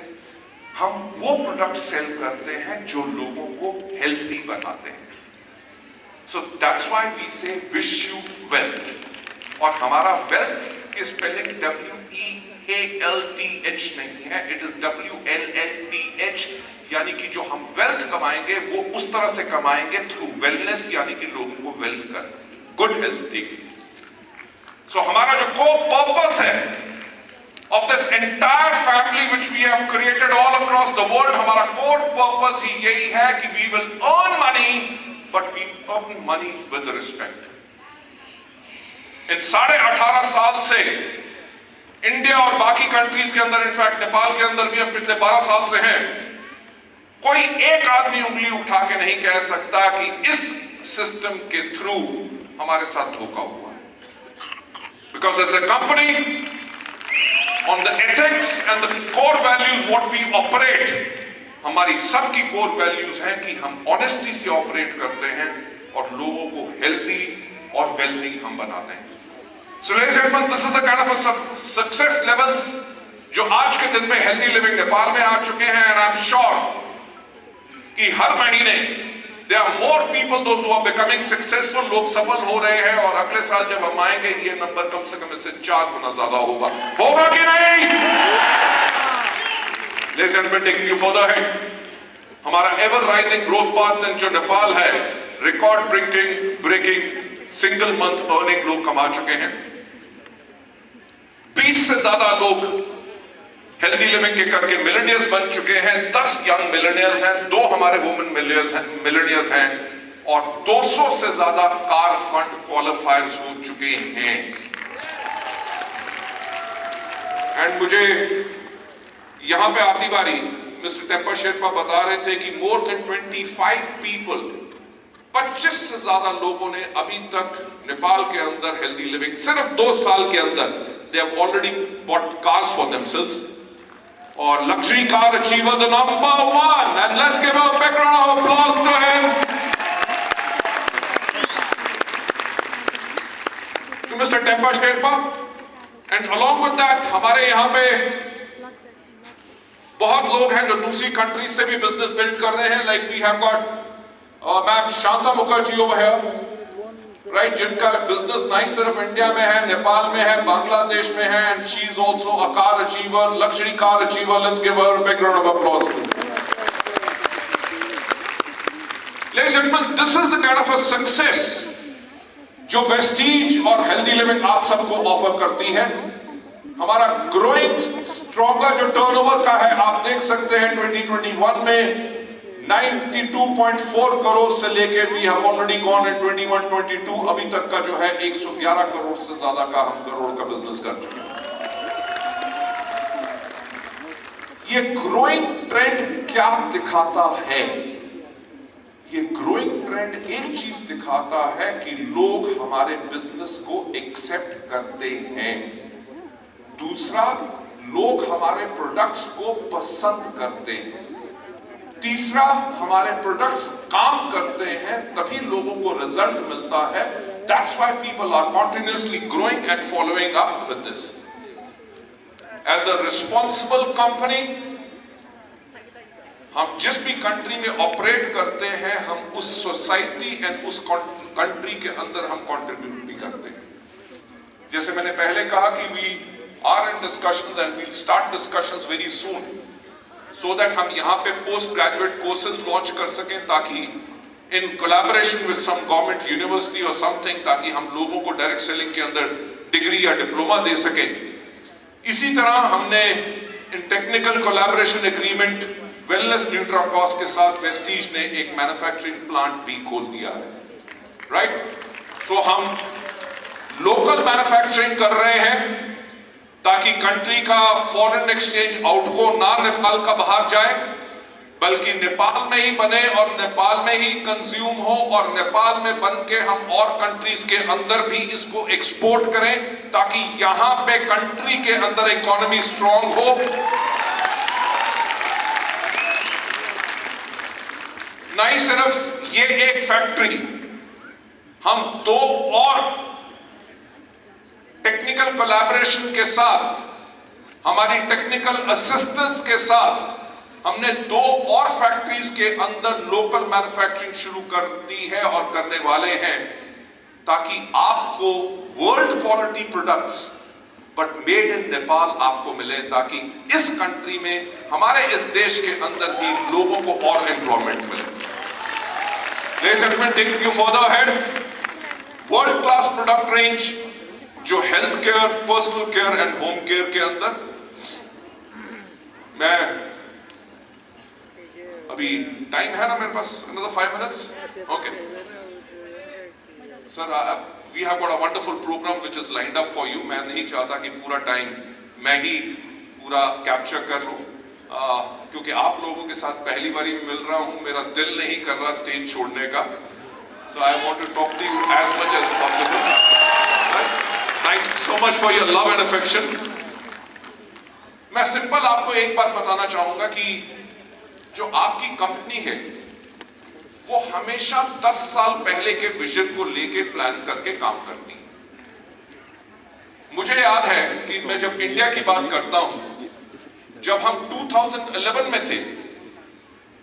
हम वो प्रोडक्ट सेल करते हैं जो लोगों को हेल्दी बनाते हैं। सो दैट्स व्हाई वी से विश यू वेल्थ। और हमारा वेल्थ की स्पेलिंग WEALTH WALTH नहीं है, इट इज WLLTH, यानी कि जो हम वेल्थ कमाएंगे वो उस तरह से कमाएंगे थ्रू वेलनेस, यानी कि लोगों को वेल्थ कर गुड हेल्थ देगी। सो हमारा जो को पर्पस है of this entire family which we have created all across the world, हमारा core purpose ही यही है कि we will earn money but we earn money with respect। इन 18.5 साल से इंडिया और बाकी कंट्रीज के अंदर, इनफैक्ट नेपाल के अंदर भी हम पिछले 12 साल से हैं, कोई एक आदमी उंगली उठा के नहीं कह सकता कि इस सिस्टम के थ्रू हमारे साथ धोखा हुआ है। Because as a company on the ethics and the core values what we operate, हमारी सबकी core values हैं कि हम honesty से operate करते हैं और लोगों को healthy और wealthy हम बनाते हैं। So ladies and gentlemen, this is a kind of a success levels जो आज के दिन में healthy living नेपाल में आ चुके हैं, and I'm sure कि हर महीने there are more people those who are becoming successful, लोग सफल हो रहे हैं, और अगले साल जब हम आएंगे ये नंबर कम से कम इससे 4 गुना ज्यादा होगा कि नहीं? Ladies and gentlemen, taking you further ahead, हमारा ever rising growth path जो नेपाल है, record breaking single month earning लोग कमा चुके हैं। 20 से ज्यादा लोग हेल्दी लिविंग के करके मिलियनियर्स बन चुके हैं। 10 यंग मिलियनियर्स हैं, 2 हमारे वुमेन मिलियनियर्स हैं, और 200 से ज्यादा कार फंड क्वालिफायर्स हो चुके हैं। एंड मुझे यहां पे आती बारी मिस्टर टेम्पा शेरपा बता रहे थे कि मोर देन 25 पीपल, 25 से ज्यादा लोगों ने अभी तक नेपाल के अंदर हेल्दी लिविंग सिर्फ 2 साल के अंदर they have already bought cars for themselves, और luxury car achiever the number 1, and let's give a big round of applause to him, to Mr. Tempa Sherpa। and along with that हमारे यहाँ पे बहुत लोग हैं जो दूसरी कंट्री से भी बिजनेस बिल्ड कर रहे हैं। Like we have got ma'am Shanta Mukherjee over here, right, जिनका बिजनेस नहीं सिर्फ इंडिया में है, नेपाल में है, बांग्लादेश में है, and she is also a car achiever, luxury car achiever. Let's give her a big round of applause. Ladies and gentleman, this is the kind of a success जो वेस्टीज और हेल्दी लिविंग आप सबको offer करती है। हमारा growing stronger जो turnover का है, आप देख सकते हैं 2021 में 92.4 करोड़ से लेके we have already gone in 21-22 अभी तक का जो है 111 करोड़ से ज्यादा का हम करोड़ का बिजनेस कर चुके हैं। ये ग्रोइंग ट्रेंड क्या दिखाता है? ये ग्रोइंग ट्रेंड एक चीज दिखाता है कि लोग हमारे बिजनेस को एक्सेप्ट करते हैं। दूसरा, लोग हमारे प्रोडक्ट्स को पसंद करते हैं। तीसरा, हमारे प्रोडक्ट्स काम करते हैं, तभी लोगों को रिजल्ट मिलता है। That's why people are continuously growing and following up with this. As a responsible company, हम जिस भी कंट्री में ऑपरेट करते हैं, हम उस सोसाइटी एंड उस कंट्री के अंदर हम कंट्रीब्यूट भी करते हैं। जैसे मैंने पहले कहा कि we are in discussions and we'll start discussions very soon, so that हम यहाँ पे पोस्ट ग्रेजुएट कोर्सेज लॉन्च कर सकें, ताकि in collaboration with some government university और समथिंग, ताकि हम लोगों को डायरेक्ट सेलिंग के अंदर डिग्री या डिप्लोमा दे सकें। इसी तरह हमने इन टेक्निकल कोलैबोरेशन एग्रीमेंट वेलनेस न्यूट्राकॉस के साथ वेस्टीज ने एक मैन्युफैक्चरिंग प्लांट भी खोल दिया है, राइट। सो हम लोकल मैन्युफैक्चरिंग कर रहे हैं ताकि कंट्री का फॉरेन एक्सचेंज आउटगो ना नेपाल का बाहर जाए, बल्कि नेपाल में ही बने और नेपाल में ही कंज्यूम हो, और नेपाल में बन के हम और कंट्रीज के अंदर भी इसको एक्सपोर्ट करें, ताकि यहां पे कंट्री के अंदर इकोनॉमी स्ट्रांग हो। नहीं सिर्फ ये एक फैक्ट्री, हम 2 और टेक्निकल कोलैबोरेशन के साथ, हमारी टेक्निकल असिस्टेंस के साथ हमने 2 और फैक्ट्रीज के अंदर लोकल मैन्युफैक्चरिंग शुरू कर दी है और करने वाले हैं, ताकि आपको world quality products but made in Nepal आपको मिले, ताकि इस कंट्री में, हमारे इस देश के अंदर भी लोगों को और एम्प्लॉयमेंट मिले। Ladies and gentlemen, taking you further ahead, world class product range जो health care, personal care and home care के अंदर, मैं अभी टाइम है ना मेरे पास, another 5 minutes, okay sir, we have got a wonderful program which is lined up for you. मैं नहीं चाहता कि पूरा टाइम मैं ही पूरा कैप्चर कर लूं, क्योंकि आप लोगों के साथ पहली बारी मिल रहा हूं, मेरा दिल नहीं कर रहा स्टेज छोड़ने का, so I want to talk to you as much as possible. Thank you so much for your love and affection. मैं सिंपल आपको एक बात बताना चाहूंगा कि जो आपकी कंपनी है वो हमेशा 10 साल पहले के विजन को लेके प्लान करके काम करती है। मुझे याद है कि मैं जब इंडिया की बात करता हूं, जब हम 2011 में थे,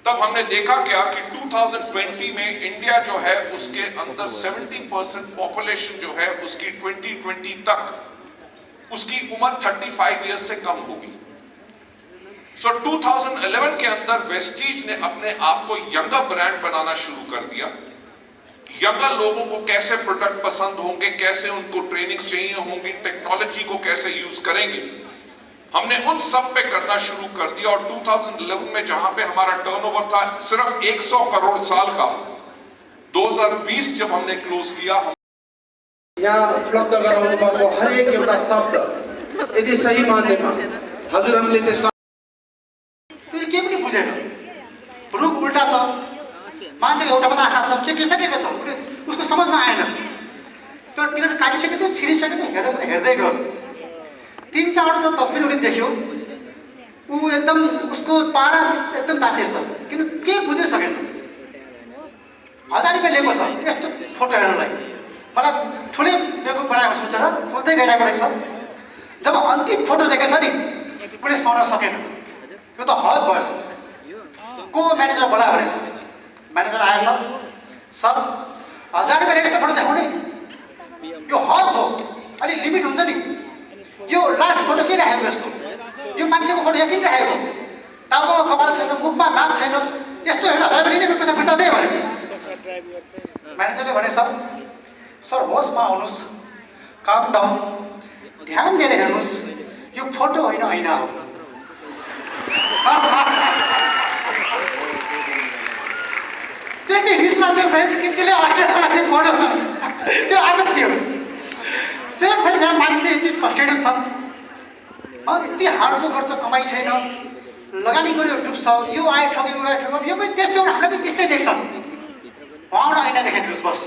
तब हमने देखा क्या कि 2020 में इंडिया जो है उसके अंदर 70% पॉपुलेशन जो है उसकी 2020 तक उसकी उम्र 35 ईयर्स से कम होगी। सो 2011 के अंदर वेस्टीज ने अपने आप को यंगर ब्रांड बनाना शुरू कर दिया। यंगर लोगों को कैसे प्रोडक्ट पसंद होंगे, कैसे उनको ट्रेनिंग्स चाहिए होंगी, टेक्नोलॉजी को कैसे यूज करेंगे, हमने उन सब पे करना शुरू कर दिया। और 2011 में जहां पे हमारा टर्नओवर था सिर्फ 100 करोड़ साल का, 2020 जब हमने क्लोज किया, यहाँ उपलब्ध गराउनु भएको हरेक एउटा शब्द यदि सही मान्नेमा हजुरहरूले त्यसलाई के पनि बुझेन, रुख उल्टा छ, मान्छेको एउटा मात्र आँखा छ, के छ उसको समझमा आएन। त्यो टिकट काटिसकेको थियो, छिरिसकेको थियो, हेर्दै गयो। 3-4 जो तस्बिर उसले देख्यो, ऊ एकदम उसको पारा एकदम तातिएछ, किन के बुझ्नै सकेन। 1000 रुपियाँ लिएको छ यस्तो फोटो हेर्नलाई, मलाई ठुलै बेवकुफ बनाएको सोच्दै गइरहेको रहेछ। जब अन्तिम फोटो देखेछ नि, उसले सहन सकेन, यो त हद भयो। को म्यानेजर बोलायो भनेछ, म्यानेजर आएछ, सर 1000 रुपियाँ यस्तो फोटो देखाउने, यो हद हो, अलि लिमिट हुन्छ नि, यो लास्ट फोटो किन राखेको यस्तो, यो मान्छेको फोटो यहाँ किन राखेको, टाउको कपाल छैन, मुखमा दाग छैन, यस्तो हेर्दा 1000 रुपियाँ लिने पैसा फिर्ता दे भनेछ। म्यानेजरले भने सर होसमा आउनुहोस्, काम डाउन, ध्यान दिएर हेर्नुहोस्, यो फोटो होइन ऐना हो। त्यति रिसमा चाहिँ फ्रेन्ड्स कि त्यसले फोटो छ त्यो आएको थियो। सेम फ्रेन्ड्स यहाँ मान्छे यति फ्रस्ट्रेटेड छन्, यति हार्डवर्क गर्छ, कमाइ छैन, लगानी गर्यो डुब्छ, यो आयो ठग्यो, यो पनि त्यस्तै हो, हामीलाई पनि त्यस्तै देख्छन्। उहाँलाई ऐना देखाइदिनुहोस् बस।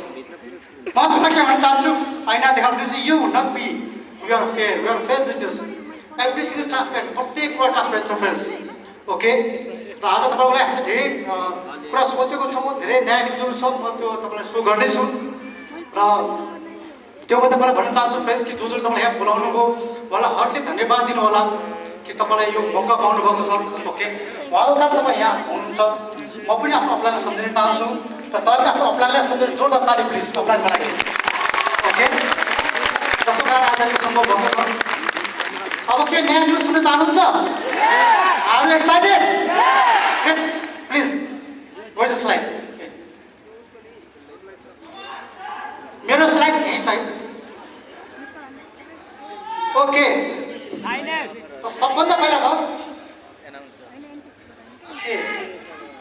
म तपाईँलाई के भन्न चाहन्छु, ऐना देखाउँदैछु, you not be, we are fair business, everything transparent, प्रत्येक कुरा ट्रान्सपेरेन्ट छ फ्रेन्ड्स, ओके। र आज तपाईँलाई हामीले धेरै कुरा सोचेको छौँ, धेरै नयाँ न्युजहरू छ, म त्यो तपाईँलाई सो गर्नेछु। र त्योभन्दा मलाई भन्न चाहन्छु फ्रेन्ड्स कि जो तपाईँलाई यहाँ बोलाउनु भयो उहाँलाई हार्टली धन्यवाद दिनु होला कि तपाईँलाई यो मौका पाउनु भएको छ, ओके। उहाँको कारण तपाईँ यहाँ हुनुहुन्छ, म पनि आफ्नो अप्लाइलाई सम्झिन चाहन्छु र तपाईँले आफ्नो अप्लाइलाई सम्झेर जोरदार ताली प्लिज अप्लाइको लागि, ओके। जसको कारण आज यो सम्भव भएको छ। अब के नयाँ न्युज सुन्न चाहनुहुन्छ? Are you excited? Please where is the slide? मेरो स्लाइड यही छ, ओके। त सबभन्दा पहिला त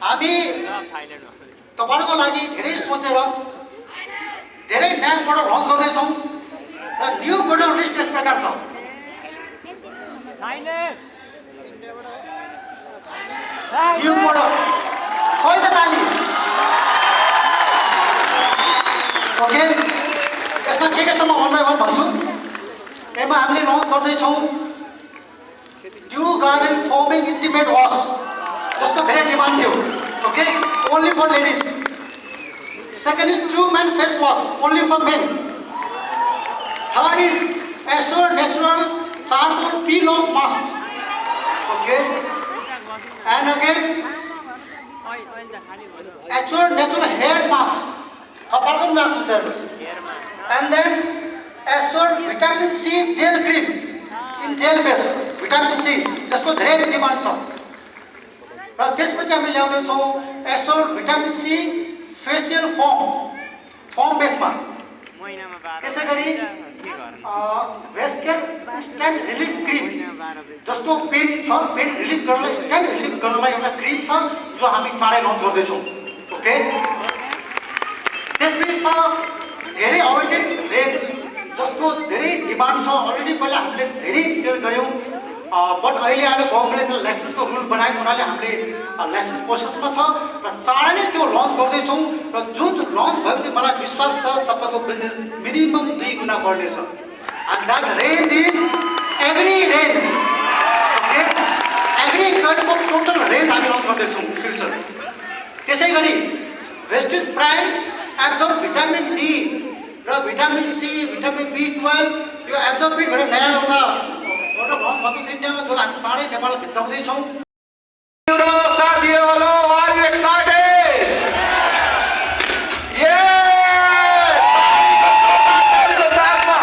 हामी तपाईँको लागि धेरै सोचेर धेरै नयाँ मोडल लन्च गर्दैछौँ र न्यू मोडल लिस्ट यस प्रकार छ। न्यू मोडल खोइ त ताली, ओके। यसमा के छ म 1 by 1 भन्छु। यसमा हामीले लन्च गर्दैछौँ ड्यू गार्डन फोमिङ इन्टिमेट वास, जसको धेरै डिमान्ड थियो, okay, only for ladies. Second is true man face wash, only for men. Third is assure natural charcoal peel off mask, okay. And again assure natural hair mask, कपाल को mask हुन्छ हेर्नुस्। And then assure vitamin C gel cream, in gel base vitamin C जसको धेरै demand छ र त्यसपछि हामी ल्याउँदैछौँ assure vitamin C facial foam बेसमा। त्यसै गरी वेस्केयर इन्स्ट्यान्ट रिलिफ क्रिम जसको पेन छ, पेन रिलिफ गर्नलाई इन्स्ट्यान्ट रिलिफ गर्नलाई एउटा क्रिम छ जो हामी चाँडै लन्च गर्दैछौँ। ओके, त्यसपछि छ धेरै अवेटेड रेन्ज जसको धेरै डिमान्ड छ। अलरेडी पहिला हामीले धेरै सेल गऱ्यौँ बट अहिले आएर गभर्मेन्टले लाइसेन्सको रुल बनाएको हुनाले हामीले लाइसेन्स प्रोसेसमा छ र चाँडै नै त्यो लन्च गर्दैछौँ र जुन लन्च भएपछि मलाई विश्वास छ तपाईँको बिजनेस मिनिमम 2 गुणा बढ्नेछ। And that range is agri range. Okay, agri कार्डको टोटल रेन्ज हामी लन्च गर्दैछौँ फ्युचर। त्यसै गरी Vestige prime absorb vitamin D र भिटामिन सी, भिटामिन B12 यो एब्जर्ब बिट भनेर नयाँ एउटा लन्च भएको छ इन्डियामा, जो हामी चाँडै नेपाल भित्राउँदैछौँ। साथीहरू, are you excited? Yes! तालीको साथमा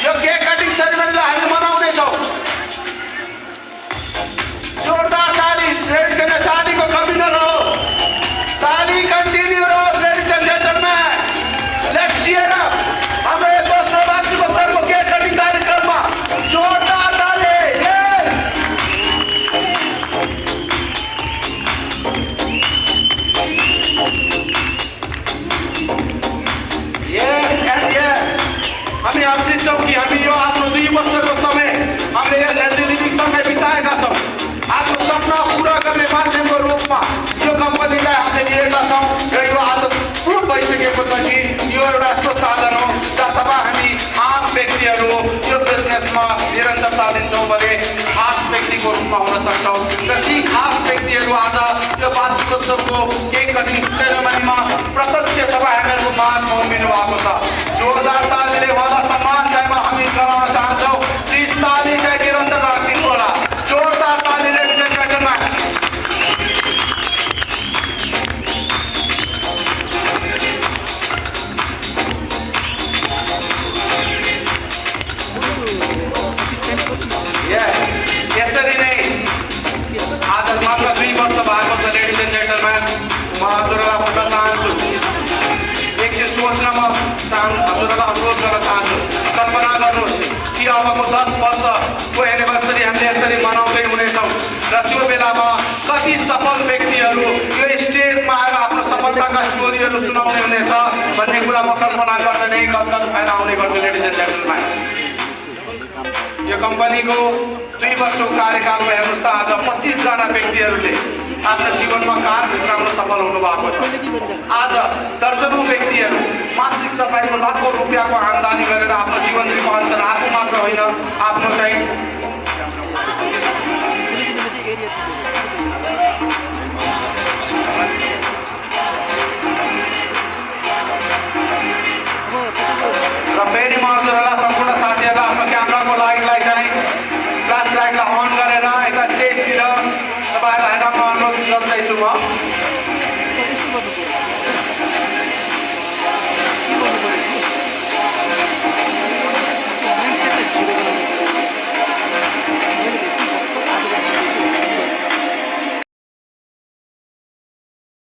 यो केक कटिङ सेरेमनीलाई हामी मनाउँदैछौँ। जोरदार ताली, लेडिज एन्ड चालीको कमी नरहोस्। ताली कन्टिन्यू रहोस् ladies end gentleman. Let's cheer up हाम्रो यो दोस्रो वार्षिकोत्सवको केक कटिङ कार्यक्रममा। जोरदार ताली। यस, yes and yes, हामी हर्षित छौँ कि हामी यो आफ्नो 2 वर्षको समय हामीले यस हेल्दी लिभिङसँगै बिताएका छौँ। आफ्नो सपना पुरा गर्ने माध्यमको रूपमा यो कम्पनीलाई हामीले लिएका छौँ र यो आज प्रुभ भइसकेको छ कि यो एउटा यस्तो साधन हो जहाँ तपाईँ हामी आम व्यक्तिहरू यो बिजनेसमा निरन्तरता दिन्छौँ भने खास व्यक्तिको रूपमा हुन सक्छौँ र ती खास व्यक्तिहरू आज यो वार्षिकोत्सवको केक कटिङ सेरेमनीमा प्रत्यक्ष तपाईँ हामीहरूको माझमा उभिनु भएको छ। जोरदार तालीले उहाँलाई सम्मान चाहिँ हामी गराउन चाहन्छौँ। प्लिज ताली चाहिँ निरन्तर राखिदिनु होला। जोरदार ताली लेडिज एन्ड जेन्टलम्यान। यसरी नै आज मात्र 2 वर्ष भएको छ लेडिज एन्ड जेन्टलम्यान। म हजुरहरूलाई भन्न चाहन्छु, एकछिन सोच्न म हजुरहरूलाई अनुरोध गर्न चाहन्छु। कल्पना गर्नुहोस् कि अबको 10 वर्षको एनिभर्सरी हामीले यसरी मनाउँदै हुनेछौँ र त्यो बेलामा कति सफल व्यक्तिहरू यो स्टेजमा आएर आफ्नो सफलताका स्टोरीहरू सुनाउने हुनेछ भन्ने कुरा म कल्पना गर्दै नै गदगद भएर आउने गर्छु। लेडिज एन्ड जेन्टलम्यान, यो कम्पनीको 2 वर्षको कार्यकालमा हेर्नुहोस् त आज 25 जना व्यक्तिहरूले आफ्नो जीवनमा कार भित्राउन सफल हुनु भएको छ। आज दर्जनौं व्यक्तिहरू मासिक तपाईँको लाखौं रुपियाँको आम्दानी गरेर आफ्नो जीवन रूपान्तरण आफू मात्र होइन आफ्नो चाहिँ र फेरि म हजुरहरूलाई सम्पूर्ण साथीहरूलाई आफ्नो क्यामेराको लाइटलाई चाहिँ फ्ल्यास लाइटलाई अन गरेर यता स्टेजतिर तपाईँहरूलाई हेर्न अनुरोध गर्दैछु म।